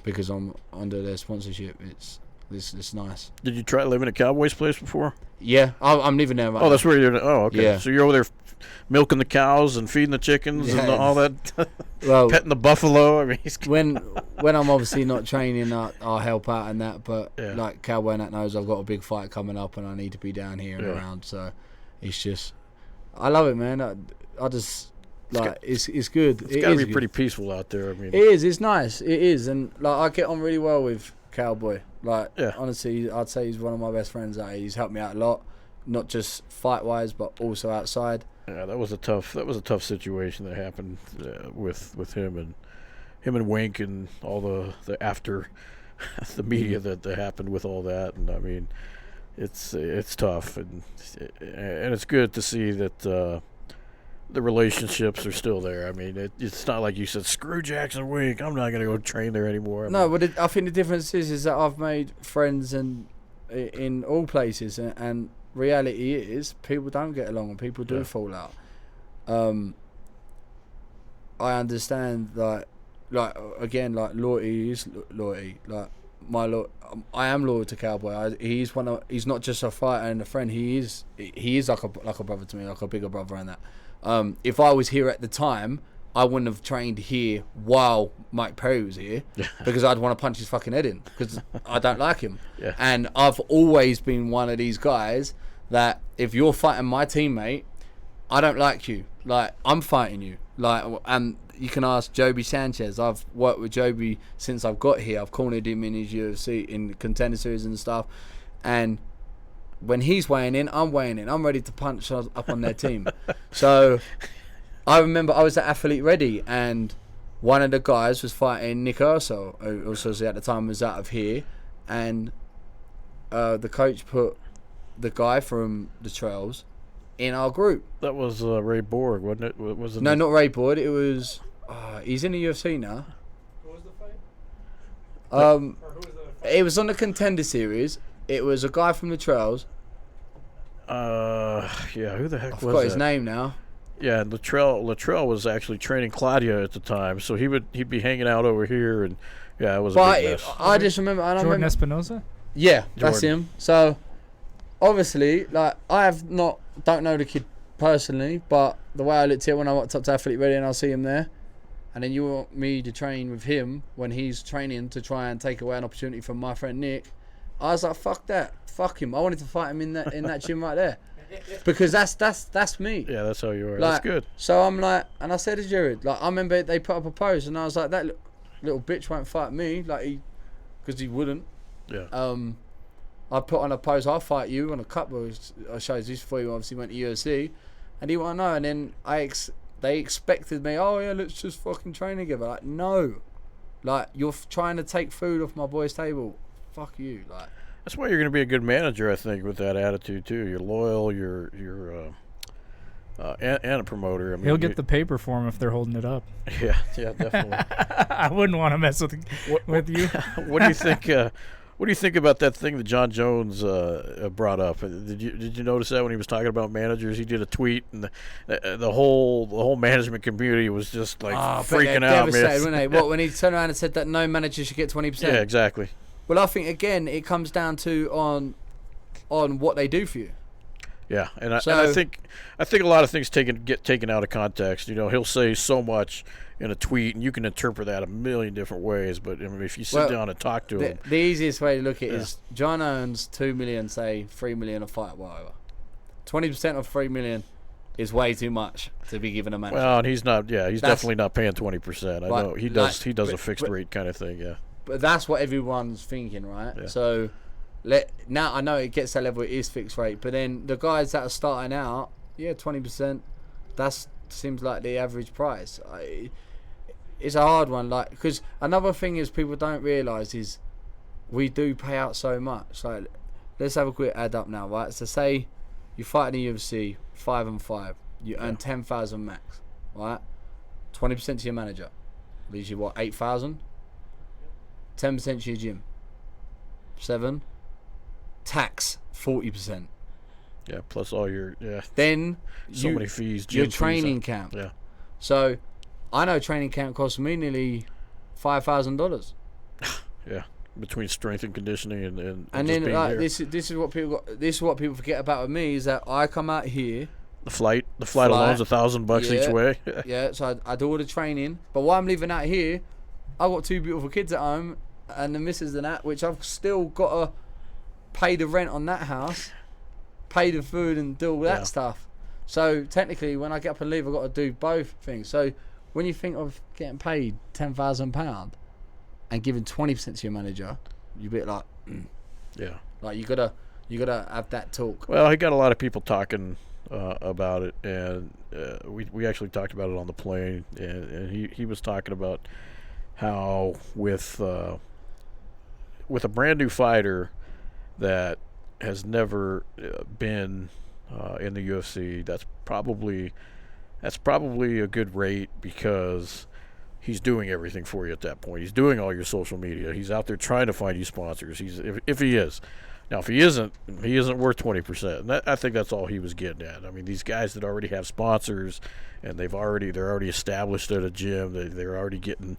because I'm under their sponsorship. It's nice. did you try living at Cowboy's place before? Yeah, I'm living there. Right now. That's where you're. Oh, okay. Yeah. So you're over there milking the cows and feeding the chickens and all that, Well, petting the buffalo. I mean, when I'm obviously not training, I'll help out and that. But Yeah. like Cowboy and that knows I've got a big fight coming up and I need to be down here and Yeah. around. So it's just, I love it, man. I just like it's good. it's got to be pretty peaceful out there. I mean, It is. It's nice. It is, and like I get on really well with Cowboy. Like, Yeah. honestly, I'd say he's one of my best friends. Like, he's helped me out a lot, not just fight wise, but also outside. yeah, that was a tough situation that happened with him and Wink and all the after the media that happened with all that. And I mean, it's tough and it's good to see that the relationships are still there. I mean, it's not like you said, screw Jackson Wink, I'm not going to go train there anymore. No, but I think the difference is that I've made friends in all places, and reality is people don't get along and people do fall out. I understand like again, like loyalty is loyalty. Like I am loyal to Cowboy. He's not just a fighter and a friend. He is like a brother to me, like a bigger brother and that. If I was here at the time, I wouldn't have trained here while Mike Perry was here because I'd want to punch his fucking head in because I don't like him. Yeah. And I've always been one of these guys that if you're fighting my teammate, I don't like you. Like, I'm fighting you. Like, and you can ask Joby Sanchez. I've worked with Joby since I've got here. I've cornered him in his UFC in contender series and stuff. And when he's weighing in, I'm weighing in. I'm ready to punch up on their team. So I remember I was at Athlete Ready and one of the guys was fighting Nick Urso, who also at the time was out of here. And the coach put the guy from the Trails in our group. That was Ray Borg, wasn't it? Wasn't No, it? not Ray Borg. It was. He's in the UFC now. What was the fight? Or who was the fight? It was on the contender series. It was a guy from the Trails. Yeah, who the heck I was forgot his that? name now. Yeah, and Latrell was actually training Claudia at the time, so he'd be hanging out over here, and yeah, it was a But big mess. I just remember. I don't Jordan remember. Espinosa? Yeah, that's Jordan. him. So obviously, like don't know the kid personally, but the way I looked at it when I walked up to Athlete Ready and I see him there, and then you want me to train with him when he's training to try and take away an opportunity from my friend Nick, I was like, fuck that, fuck him. I wanted to fight him in that gym right there, because that's me. Yeah, that's how you were. Like, That's good. So I'm like, and I said to Jared, like, I remember they put up a post, and I was like, that little bitch won't fight me, like because he wouldn't. Yeah. I put on a post, I'll fight you on a couple of shows this before you obviously went to UFC, and he won't know. And then they expected me, oh yeah, let's just fucking train together. Like, no, like, you're trying to take food off my boy's table. Fuck you, like. That's why you're going to be a good manager, I think, with that attitude too. You're loyal. You're and a promoter. I mean, He'll get the paper for him if they're holding it up. Yeah, definitely. I wouldn't want to mess with you. What do you think? What do you think about that thing that John Jones brought up? Did you notice that when he was talking about managers? He did a tweet, and the whole management community was just like freaking out, devastated, man. weren't they? What, when he turned around and said that no manager should get 20%? Yeah, exactly. Well, I think again it comes down to on what they do for you. Yeah, and I think a lot of things get taken out of context. You know, he'll say so much in a tweet, and you can interpret that a million different ways. But I mean, if you sit down and talk to him, The easiest way to look at it is John earns 2 million, say 3 million a fight, whatever. 20% of 3 million is way too much to be given a manager. well, and he's not. Yeah, he's definitely not paying 20%. I Right, know he does. like, He does a but- fixed rate kind of thing. Yeah. But that's what everyone's thinking, right? Yeah. So now I know it gets to that level, it is fixed rate. But then the guys that are starting out, 20%, that seems like the average price. It's a hard one, like, because another thing is people don't realise is we do pay out so much. Like, let's have a quick add up now, right? So say you fight in the UFC 5 and 5, you earn 10,000 max, right? 20% to your manager, leaves you what, 8,000? 10% to your gym, 7. Tax 40%. Yeah. Plus all your Then so many fees. your gym fees, training camp. Yeah. So I know training camp costs me nearly $5,000. Yeah. Between strength and conditioning and And just then being like there. this is what people forget about with me is that I come out here, The flight alone's $1,000 each Yeah. way. yeah. So I do all the training, but while I'm living out here, I've got 2 beautiful kids at home and the missus and that, which I've still got to pay the rent on that house, pay the food and do all that Yeah. stuff. So technically, when I get up and leave, I've got to do both things. So when you think of getting paid £10,000 and giving 20% to your manager, you're a bit like, Yeah. like you gotta have that talk. Well, he got a lot of people talking about it, and we actually talked about it on the plane, and he was talking about how with a brand new fighter that has never been in the UFC, that's probably that's probably a good rate because he's doing everything for you at that point. He's doing all your social media. He's out there trying to find you sponsors. If he is. Now, if he isn't worth 20%. And I think that's all he was getting at. I mean, these guys that already have sponsors and they're already established at a gym. They're already getting.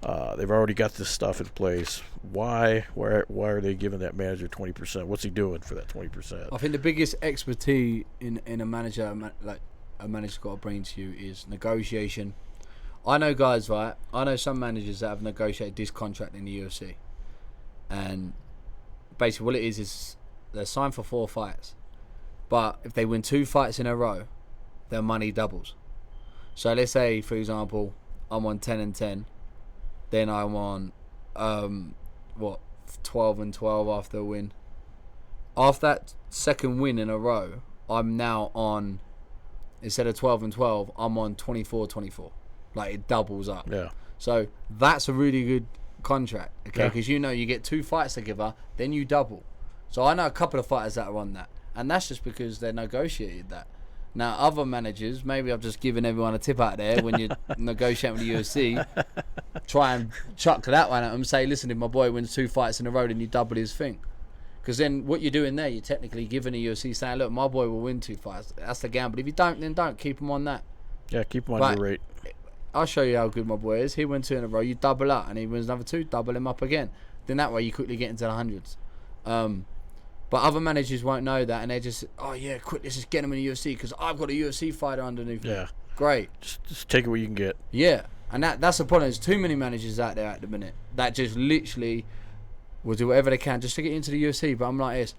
They've already got this stuff in place. Why are they giving that manager 20%? What's he doing for that 20%? I think the biggest expertise in a manager, like a manager's got to bring to you, is negotiation. I know guys, right? I know some managers that have negotiated this contract in the UFC, and basically what it is they're signed for 4 fights, but if they win 2 fights in a row, their money doubles. So let's say, for example, I'm on 10-10, then I'm on 12-12 after a win. After that second win in a row, I'm now on, instead of 12-12, I'm on 24-24. Like, it doubles up. Yeah. So that's a really good contract, okay? Because you get 2 fights together, then you double. So I know a couple of fighters that are on that, and that's just because they negotiated that. Now, other managers, maybe I've just given everyone a tip out there when you're negotiating with the UFC, try and chuck that one at them, say, listen, if my boy wins 2 fights in a row, then you double his thing. Because then what you're doing there, you're technically giving the UFC saying, look, my boy will win 2 fights. That's the gamble. If you don't, then don't. Keep him on that. Yeah, keep him on your rate. I'll show you how good my boy is. He wins 2 in a row. You double up, and he wins another 2. Double him up again. Then that way you quickly get into the hundreds. But other managers won't know that, and they just, oh yeah, quick, let's just get him in the UFC because I've got a UFC fighter underneath me. Yeah. Great. Just take it what you can get. Yeah, and that's the problem. There's too many managers out there at the minute that just literally will do whatever they can just to get into the UFC. But I'm like this: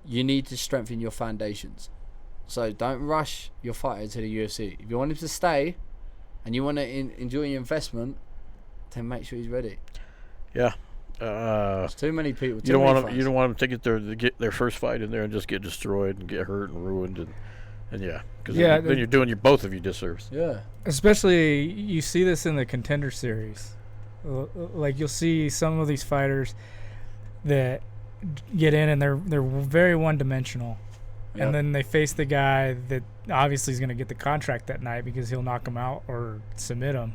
you need to strengthen your foundations. So don't rush your fighter to the UFC. If you want him to stay, and you want to enjoy your investment, then make sure he's ready. Yeah. There's too many people. You don't want them to get their first fight in there and just get destroyed and get hurt and ruined and yeah, because then you're doing both of you disservice. Yeah. Especially you see this in the Contender Series. Like you'll see some of these fighters that get in and they're very one-dimensional. Yep. And then they face the guy that obviously is going to get the contract that night because he'll knock him out or submit him.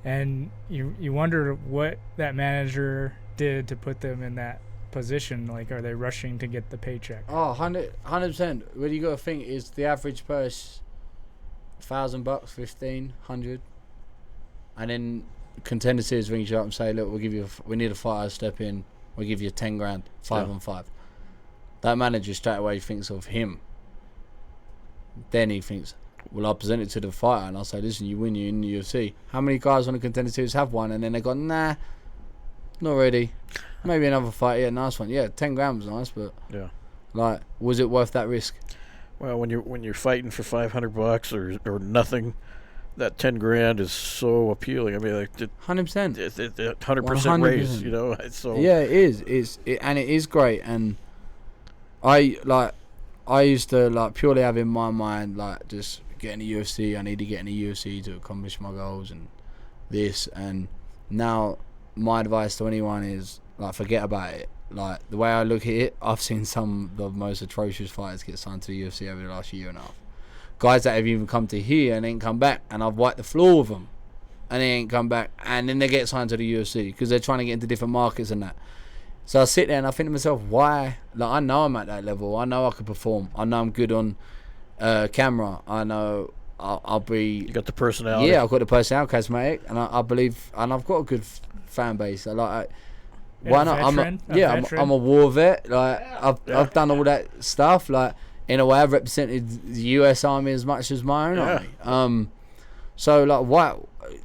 And you wonder what that manager did to put them in that position. Like, are they rushing to get the paycheck? Oh, 100%. What you got to think is the average purse, $1,000, 1,500, and then Contender Series rings you up and say, look, we need a fighter, step in, we'll give you 10 grand, 5 on 5. That manager straight away thinks of him. Then he thinks, well, I'll present it to the fighter and I'll say, listen, you win, you're in the UFC. How many guys on the Contender Series have one? And then they go, nah, not ready. Maybe another fight, yeah, nice one. Yeah, 10 grand was nice, but yeah, like, was it worth that risk? Well, when you're fighting for $500 or nothing, that 10 grand is so appealing. I mean, like 100%, 100% raise. You know, so yeah, it is. And it is great. And I used to purely have in my mind just getting the UFC. I need to get in the UFC to accomplish my goals and this. And now my advice to anyone is forget about it. Like, the way I look at it, I've seen some of the most atrocious fighters get signed to the UFC over the last year and a half. Guys that have even come to here and ain't come back, and I've wiped the floor with them, and they ain't come back, and then they get signed to the UFC because they're trying to get into different markets and that. So I sit there and I think to myself, why? I know I'm at that level. I know I can perform. I know I'm good on camera. I know I'll be. You got the personality. Yeah, I've got the personality, charismatic, and I believe, and I've got a good fan base. Why not? I'm a war vet. I've done all that stuff. In a way, I've represented the U.S. Army as much as my own army. So why?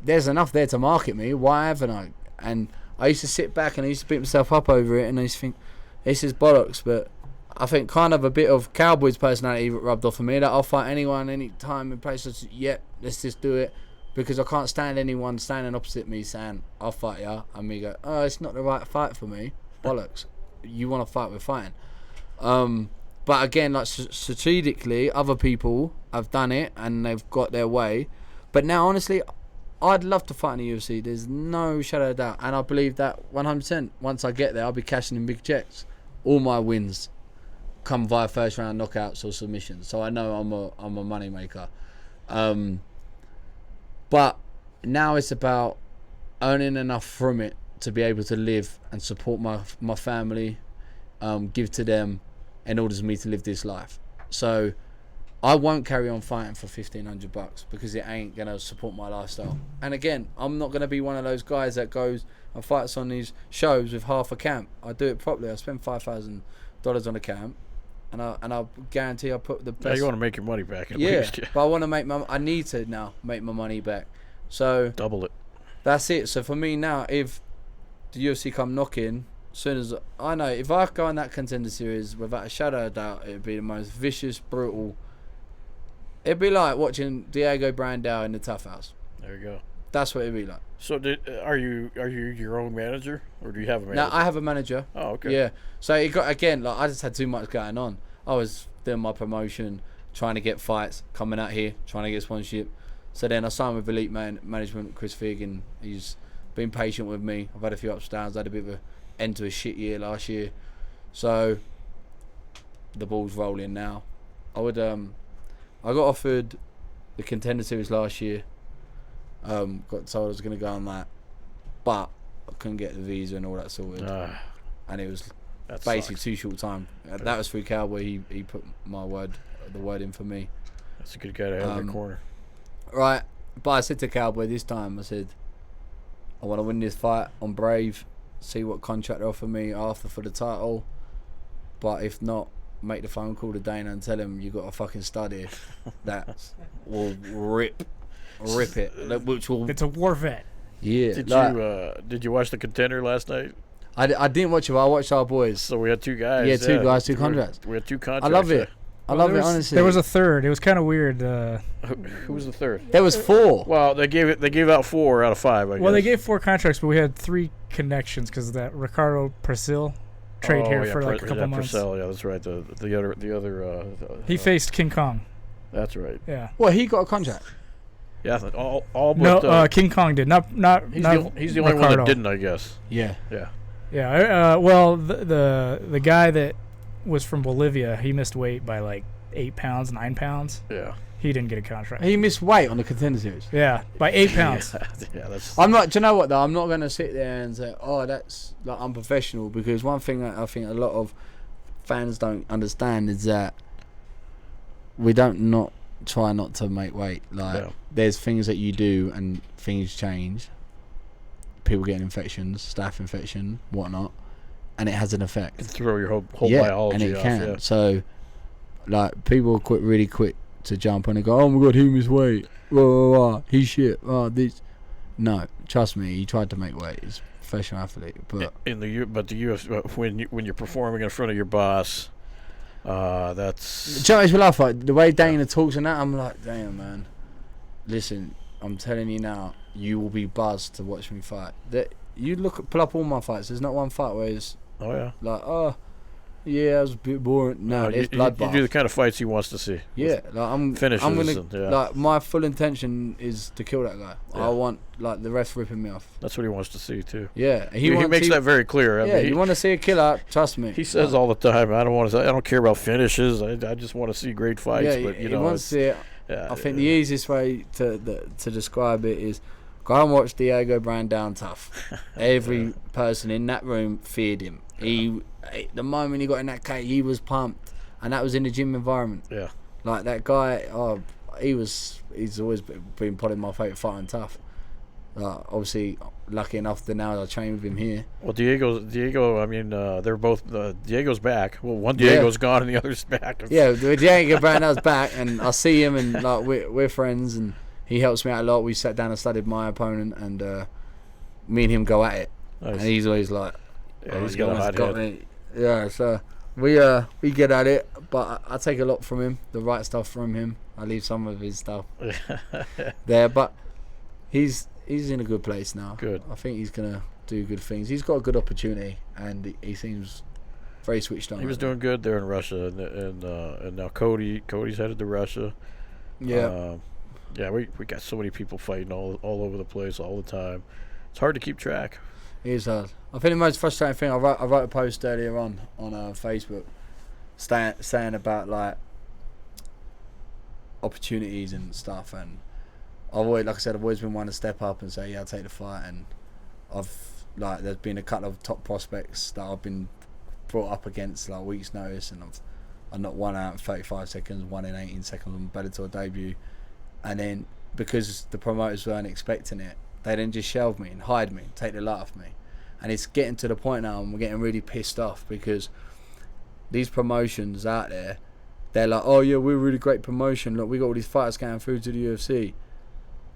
There's enough there to market me. Why haven't I? And I used to sit back and I used to beat myself up over it, and I used to think, this is bollocks. But I think kind of a bit of Cowboy's personality rubbed off of me, that I'll fight anyone, any time, and place. Let's just do it. Because I can't stand anyone standing opposite me saying, I'll fight ya, and me go, oh, it's not the right fight for me. Bollocks. You want to fight, we're fighting. But again, strategically, other people have done it and they've got their way. But now, honestly, I'd love to fight in the UFC. There's no shadow of doubt. And I believe that 100%. Once I get there, I'll be cashing in big checks. All my wins come via first round knockouts or submissions. So I know I'm a money maker. But now it's about earning enough from it to be able to live and support my family, give to them in order for me to live this life. So I won't carry on fighting for $1,500 because it ain't gonna support my lifestyle. And again, I'm not gonna be one of those guys that goes and fights on these shows with half a camp. I do it properly. I spend $5,000 on a camp, and I guarantee I put the best. Yeah, you want to make your money back at least. Yeah. But I want to I need to now make my money back. So Double it. that's it. So for me now, if the UFC come knocking, as soon as I know, if I go in that Contender Series, without a shadow of doubt, it'd be the most vicious, brutal. It'd be like watching Diego Brandao in the Tough House. There you go. That's what it'd be like. So are you your own manager, or do you have a manager? Now I have a manager. Oh, okay. Yeah. So it got, again, like I just had too much going on. I was doing my promotion, trying to get fights, coming out here, trying to get sponsorship. So then I signed with Elite Management, Chris Fig, and he's been patient with me. I've had a few ups and downs. I had a bit of a end to a shit year last year. So the ball's rolling now. I got offered the Contender Series last year. Got told I was going to go on that, but I couldn't get the visa and all that sorted. And it was basically sucks. too short time. That was through Cowboy. He put the word in for me. That's a good guy to have in your corner. Right, but I said to Cowboy this time, I said, I want to win this fight on Brave, see what contract they offer me after for the title, but if not, make the phone call to Dana and tell him you got a fucking stud here that will rip it, which will. It's a war vet. Yeah. Did you watch the Contender last night? I didn't watch it, but I watched our boys. So we had two guys. Yeah, two guys, two contracts. We had two contracts. I love it. I love it, honestly. There was a third. It was kind of weird. Who was the third? There was 4. Well, they gave out 4 out of 5. I guess. Well, they gave 4 contracts, but we had 3 connections because of that Ricardo Prasil trade here for like a couple months. Purcell, yeah, that's right. The other. He faced King Kong. That's right. Yeah. Well, he got a contract. Yeah, all but, no, King Kong did not. He's the only one that didn't, I guess. Yeah. Yeah. Yeah. Well, the guy that was from Bolivia, he missed weight by like 8 pounds, 9 pounds. Yeah. He didn't get a contract. He missed weight on the Contender Series. Yeah, by 8 pounds. Yeah, that's. I'm not. Do you know what though? I'm not going to sit there and say, "Oh, that's like unprofessional," because one thing that I think a lot of fans don't understand is that we don't not try not to make weight. Like there's things that you do and things change. People getting infections, staph infection, whatnot, and it has an effect. Can throw your whole biology and it off. can. Yeah. So, like people really quick to jump on and go, "Oh my god, he missed weight. He's shit. Oh, this." No, trust me, he tried to make weight. He's a professional athlete, but the UFC when you're performing in front of your boss, that's. Do you know what it's like? The way Dana talks and that, I'm like, damn man. Listen, I'm telling you now, you will be buzzed to watch me fight. That you pull up all my fights. There's not one fight where it's like, oh. Yeah, it was a bit boring. No, it's bloodbath. You do the kind of fights he wants to see. Yeah, like finishes. I'm gonna like my full intention is to kill that guy. Yeah. I want like the ref ripping me off. That's what he wants to see too. Yeah, he makes that very clear. Yeah, you want to see a killer? Trust me. He says all the time, I don't care about finishes. I just want to see great fights. Yeah, but he wants to see it. Yeah, I think the easiest way to describe it is go and watch Diego Brandao tough. Every person in that room feared him. The moment he got in that cage, he was pumped, and that was in the gym environment. Yeah, like that guy. Oh, he's always been probably my favourite fighter and tough. Obviously, lucky enough that now I train with him here. Well, Diego. I mean, they're both. Diego's back. Well, one Diego's gone, and the other's back. Yeah, Diego Brandao's back, and I see him, and like we're friends, and he helps me out a lot. We sat down and studied my opponent, and me and him go at it, and he's always like. Yeah, he's got a hot head. Me. Yeah, so we get at it, but I take a lot from him, the right stuff from him. I leave some of his stuff there, but he's in a good place now. Good. I think he's gonna do good things. He's got a good opportunity, and he seems very switched on. He was doing good there in Russia, and now Cody's headed to Russia. Yeah. Yeah, we got so many people fighting all over the place all the time. It's hard to keep track. It is hard. I think the most frustrating thing, I wrote a post earlier on Facebook saying about like opportunities and stuff, and I've always, like I said, I've always been one to step up and say, yeah, I'll take the fight. And there's been a couple of top prospects that I've been brought up against like week's notice, and I've knocked one out in 35 seconds, one in 18 seconds on Bellator debut, and then because the promoters weren't expecting it, they then just shelve me and hide me, take the light off me. And it's getting to the point now I'm getting really pissed off, because these promotions out there, they're like, oh yeah, we're a really great promotion, look, we got all these fighters going through to the UFC,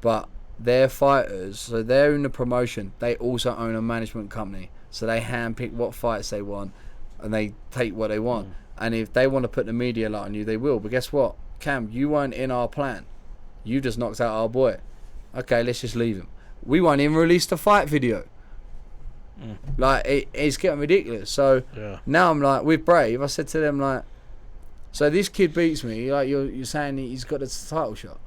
but they're fighters, so they're in the promotion, they also own a management company, so they handpick what fights they want and they take what they want. And if they want to put the media light on you, they will. But guess what, Cam, you weren't in our plan, you just knocked out our boy. Okay, let's just leave him. We won't even release the fight video. Like, it's getting ridiculous. So now I'm like, with Brave, I said to them, like, so this kid beats me, like you're saying he's got the title shot.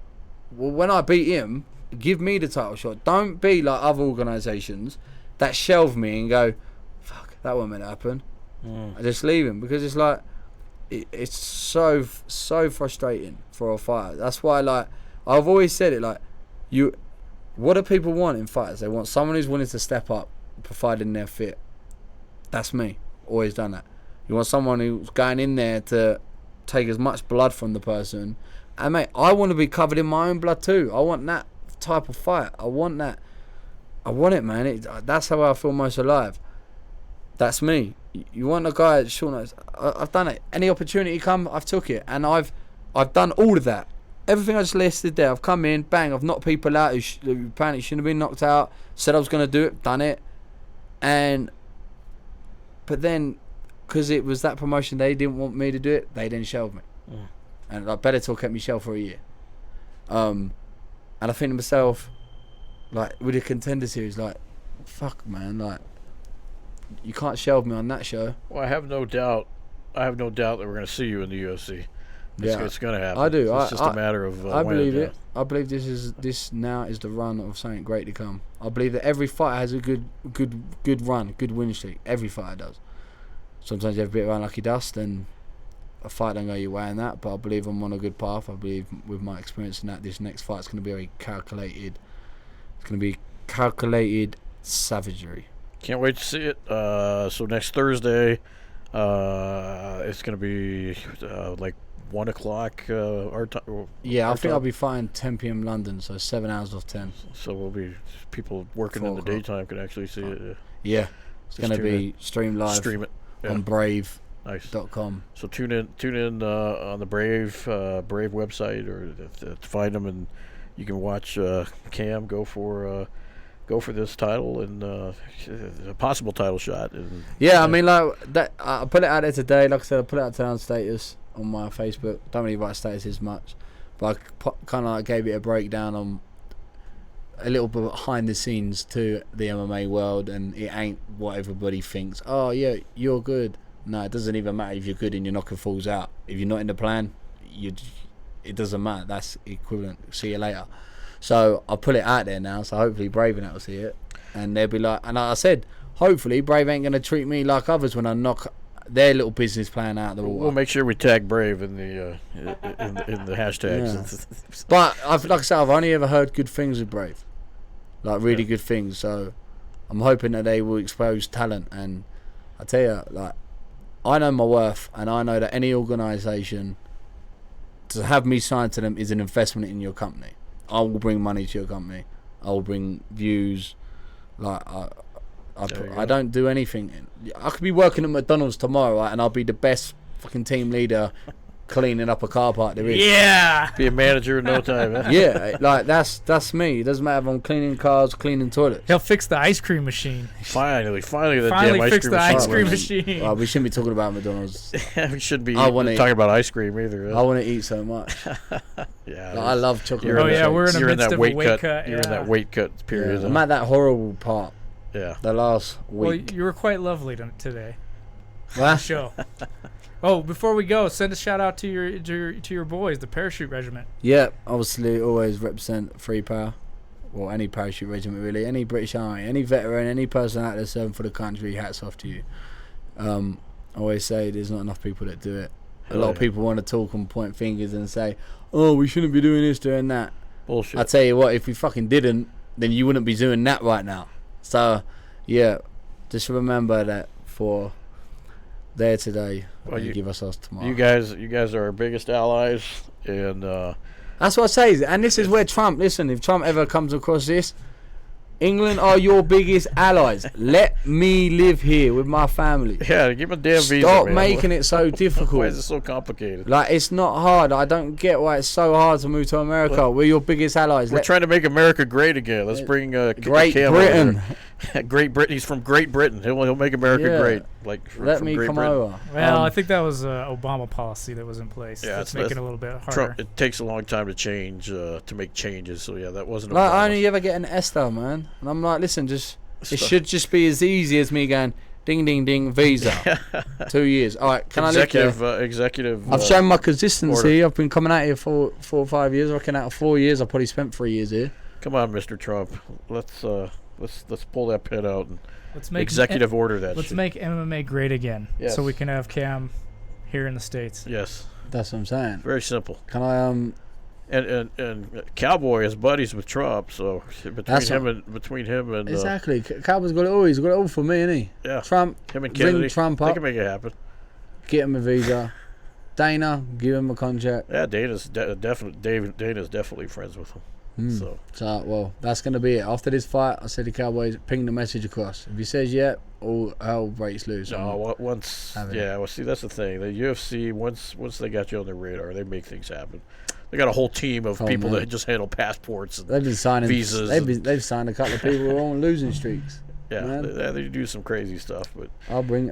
Well, when I beat him, give me the title shot. Don't be like other organisations that shelve me and go, fuck, that wasn't meant to happen. I just leave him, because it's like, it's so frustrating for a fighter. That's why, like, I've always said it, like, what do people want in fighters? They want someone who's willing to step up, providing they're fit. That's me. Always done that. You want someone who's going in there to take as much blood from the person. And mate, I want to be covered in my own blood too. I want that type of fight. I want that. I want it, man. That's how I feel most alive. That's me. You want a guy at short notice? I've done it. Any opportunity come, I've took it, and I've done all of that. Everything I just listed there, I've come in, bang, I've knocked people out who apparently shouldn't have been knocked out. Said I was going to do it, done it, but then, because it was that promotion, they didn't want me to do it. They didn't shelve me, and like Bellator kept me shelved for a year. And I think to myself, like with the Contender Series, like, fuck, man, like, you can't shelve me on that show. Well, I have no doubt that we're going to see you in the UFC. It's going to happen. I do. It's just a matter of I when. believe it. I believe this now is the run of something great to come. I believe that every fighter has a good run, good winning streak. Every fighter does. Sometimes you have a bit of unlucky dust and a fight don't go your way in that, but I believe I'm on a good path. I believe with my experience in that, this next fight's going to be very calculated. It's going to be calculated savagery. Can't wait to see it. So next Thursday, it's going to be like 1 o'clock our time. Yeah, I think I'll be fine 10 p.m. London, so 7 hours off 10. So we'll be people working in the daytime can actually see it. Yeah, it's going to be streamed live. Stream it on Brave.com. Nice. So tune in on the Brave website, or to find them, and you can watch Cam go for this title and a possible title shot. And, I mean, like that. I put it out there today. Like I said, I put it out today on status on my Facebook. Don't really write statuses much, but I kind of like gave it a breakdown on a little bit behind the scenes to the MMA world, and it ain't what everybody thinks. Oh yeah, you're good. No, it doesn't even matter if you're good and you're knocking fools out. If you're not in the plan, it doesn't matter. That's equivalent. See you later. So I put it out there now, so hopefully Brave and that will see it, and they'll be like, and like I said, hopefully Brave ain't gonna treat me like others when I knock their little business plan out of the water. We'll make sure we tag Brave in the in the hashtags. Yeah. But like I said, I've only ever heard good things with Brave, like really good things. So I'm hoping that they will expose talent. And I tell you, like, I know my worth, and I know that any organisation to have me signed to them is an investment in your company. I will bring money to your company. I will bring views. Like I don't do anything. I could be working at McDonald's tomorrow, right, and I'll be the best fucking team leader cleaning up a car park there is. Yeah. Be a manager in no time. Huh? Yeah, like that's me. It doesn't matter if I'm cleaning cars, cleaning toilets. He'll fix the ice cream machine. Finally, the damn ice fix cream the machine. ice cream machine. Well, we shouldn't be talking about McDonald's. We shouldn't be talking about ice cream either. I want to eat so much. Yeah, like, I love chocolate. Oh yeah, we're in the midst of a weight cut. You're in that weight cut period. I'm at that horrible part. Yeah. The last week. Well, you were quite lovely today. What? Show. Oh, before we go, send a shout out to your boys, the Parachute Regiment. Yeah, obviously always represent Free Power, or any parachute regiment really, any British Army, any veteran, any person out there serving for the country. Hats off to you. I always say there's not enough people that do it, A lot of people want to talk and point fingers and say, oh, we shouldn't be doing this, doing that. Bullshit. I tell you what, if we fucking didn't, then you wouldn't be doing that right now. So, yeah, just remember that for there today, Well, and give us tomorrow. You guys are our biggest allies, and That's what I say. And this is where Trump, listen, if Trump ever comes across this, England are your biggest allies. Let me live here with my family. yeah, give him a damn visa. Stop man. making it so difficult. Why is it so complicated? Like, it's not hard. I don't get why it's so hard to move to America. We're your biggest allies. We're trying to make America great again. Let's bring Great Cam Britain. over here. Great Britain. He's from Great Britain. He'll make America Yeah. great. Like Let from me Great come Britain. over. Well, I think that was Obama policy that was in place. Yeah, that's it's- making it a little bit harder. Trump. It takes a long time to change, to make changes. So yeah, that wasn't. Like, Obama. I only ever get an Esther, man. And I'm like, listen, just it Stuff. should just be as easy as me going, ding, ding, ding, visa. 2 years. All right, can I live there? Executive. I've shown my consistency. I've been coming out here for 4 or 5 years. I reckon out of 4 years, I probably spent 3 years here. Come on, Mr. Trump. Let's pull that pin out and Let's make executive order that. Let's shit. make MMA great again, Yes. so we can have Cam here in the States. Yes. That's what I'm saying. Very simple. Can I And Cowboy is buddies with Trump, so between him and exactly. Cowboy's got it all. He's got it all for me, innit he? yeah, Trump, him and ring Kennedy. Trump They up, can make it happen. get him a visa. Dana, give him a contract. Yeah, Dana's definitely friends with him. So So, well, that's going to be it. After this fight, I said to Cowboys, ping the message across. If he says yeah, all hell breaks loose. once Have it. yeah, well, see that's the thing. The UFC once they got you on their radar, they make things happen. They got a whole team of people man. that just handle passports. And, They've been signing visas They've signed a couple of people who are on losing streaks. yeah, man. they do some crazy stuff. But I'll bring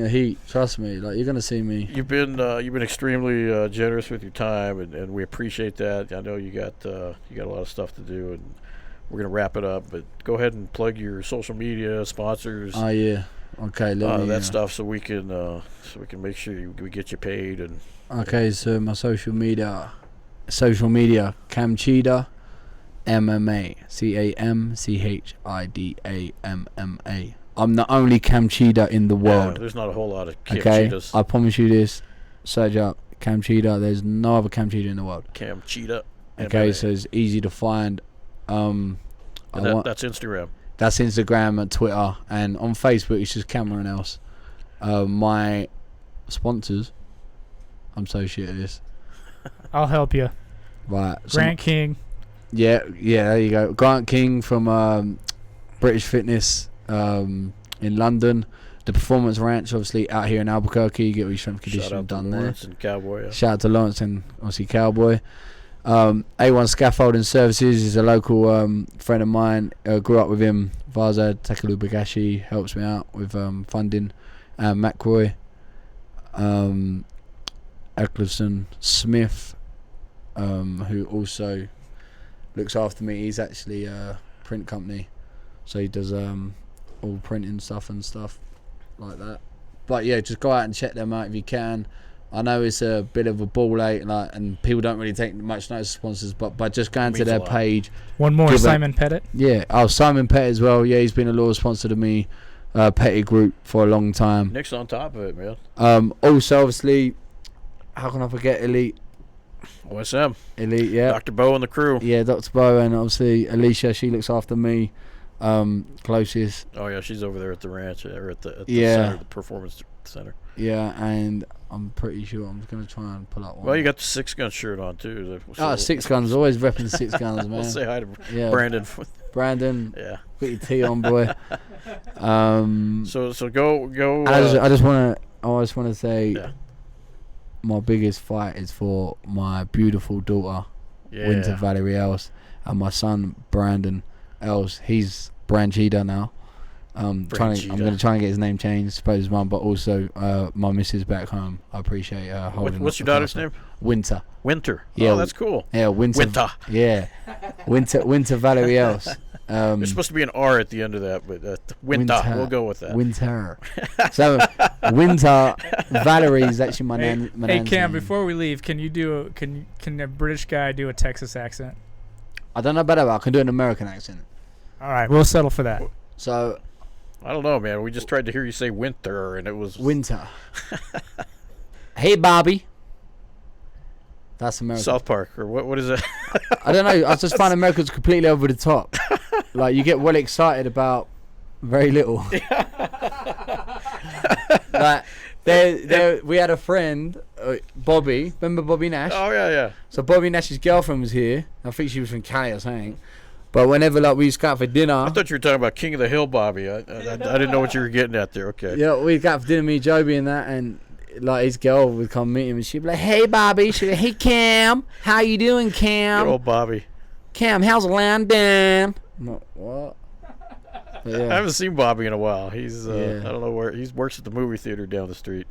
the heat. Trust me. Like, you're gonna see me. you've been extremely generous with your time, and we appreciate that. I know you got a lot of stuff to do, and we're gonna wrap it up. But go ahead and plug your social media sponsors. Oh yeah. Okay. Let me. That stuff, so we can make sure we get you paid. And Okay. So my social media, Camchida, MMA, CAMCHIDA MMA. I'm the only Camchida in the world. there's not a whole lot of Okay. Camchidas. I promise you this. Search up Camchida. There's no other Camchida in the world. Camchida. Okay. MMA. So it's easy to find. That's Instagram. That's Instagram and Twitter, and on Facebook it's just Cameron Else. My sponsors, I'm so shit at this. I'll help you. Right, Grant King. Yeah, there you go. Grant King from British Fitness in London. The Performance Ranch, obviously out here in Albuquerque. You get all your strength Shout conditioning out to done there. Lawrence and Cowboy. Yeah. Shout out to Lawrence and obviously Cowboy. A1 Scaffolding Services is a local friend of mine. Grew up with him. Vaza Takalubagashi helps me out with funding. McRoy, Eccleston Smith, who also looks after me. He's actually a print company, so he does all printing stuff and stuff like that. But yeah, just go out and check them out if you can. I know it's a bit of a ball ache, and people don't really take much notice of sponsors, but by just going to Means a their lot. page. One more, Give it- Simon Pettit. Yeah, Simon Pett as well. Yeah, he's been a loyal sponsor to me, Petty Group, for a long time. Nick's on top of it, man. Also, obviously, how can I forget Elite? OSM. Elite, yeah. Dr. Bo and the crew. Yeah, Dr. Bo, and obviously Alicia, she looks after me closest. Oh, yeah, she's over there at the ranch, or at the Yeah. center, the performance center. Yeah, and I'm pretty sure I'm going to try and pull up one. Well, you got the 6-gun shirt on, too. So Six Guns, always repping Six Guns, man. We'll say hi to Yeah. Brandon. Brandon, Yeah. put your tea on, boy. So go. I just want to say Yeah. my biggest fight is for my beautiful daughter, Yeah. Winter Valerie Els, and my son Brandon Els. He's Branchida now. I'm going to try and get his name changed, suppose his mum, but also my missus back home. I appreciate her holding. What's your the daughter's castle. name? Winter. Winter. Yeah. Oh, that's cool. Yeah, Winter. Winter. Yeah, Winter Valerie Els. There's supposed to be an R at the end of that, but Winter. We'll go with that. Winter. So Winter Valerie is actually my name. Hey Cam, before we leave, can a British guy do a Texas accent? I don't know about that, but I can do an American accent. All right, we'll settle for that. So I don't know, man. We just tried to hear you say winter, and it was Winter. Hey Bobby. That's America. South Park, or what is it? I don't know. I just find Americans completely over the top. Like, you get well excited about very little. Like, we had a friend, Bobby. Remember Bobby Nash? Oh, yeah. So Bobby Nash's girlfriend was here. I think she was from Cali or something. But whenever like we used to go out for dinner, I thought you were talking about King of the Hill, Bobby. I didn't know what you were getting at there. Okay. yeah, we'd go out for dinner, me, Joby, and that, and like his girl would come meet him, and she'd be like, "Hey, Bobby," she'd be like, "Hey, Cam, how you doing, Cam? Good old Bobby. Cam, how's London?" I'm like, what? But I yeah, haven't seen Bobby in a while. He's Yeah. I don't know where he works at the movie theater down the street.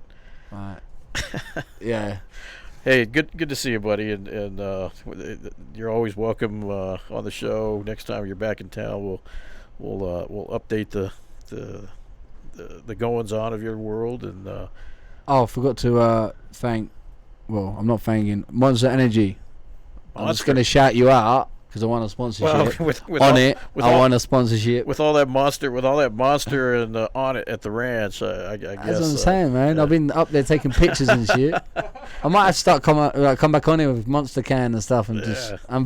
right. Yeah. Hey, good to see you, buddy, and you're always welcome on the show. Next time you're back in town, we'll update the goings on of your world, and Oh, I forgot to thank. Well, I'm not thanking Monster Energy. I'm just gonna shout you out because I want a sponsorship. with I all, want a sponsorship. with all that monster and on it at the ranch. I guess That's what I'm saying, man. I've been up there taking pictures and shit. I might have to start come back on here with Monster Can and stuff and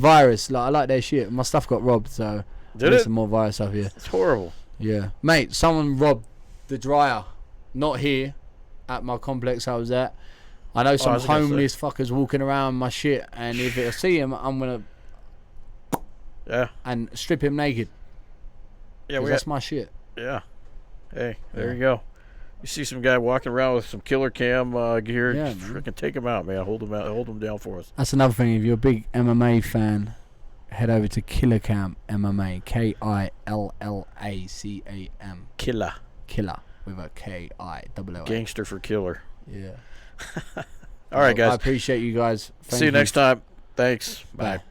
Virus. Like, I like their shit. My stuff got robbed, so Did there's it? some more Virus stuff here. It's horrible. Yeah, mate. Someone robbed the dryer. Not here, at my complex I was at. I know some was gonna homeless fuckers walking around my shit, and if I see him, I'm gonna and strip him naked. Yeah, 'Cause that's my shit. Yeah. Hey, there Yeah. you go. You see some guy walking around with some Killa Cam gear, Yeah, just man. freaking take him out, man. Hold him down for us. That's another thing. If you're a big MMA fan, head over to Killa Cam MMA. KILLACAM. Killa. Killer with a KILLA. Gangster for killer. Yeah. All right, I guys. appreciate you guys. See you next time. Thanks. Bye. Bye.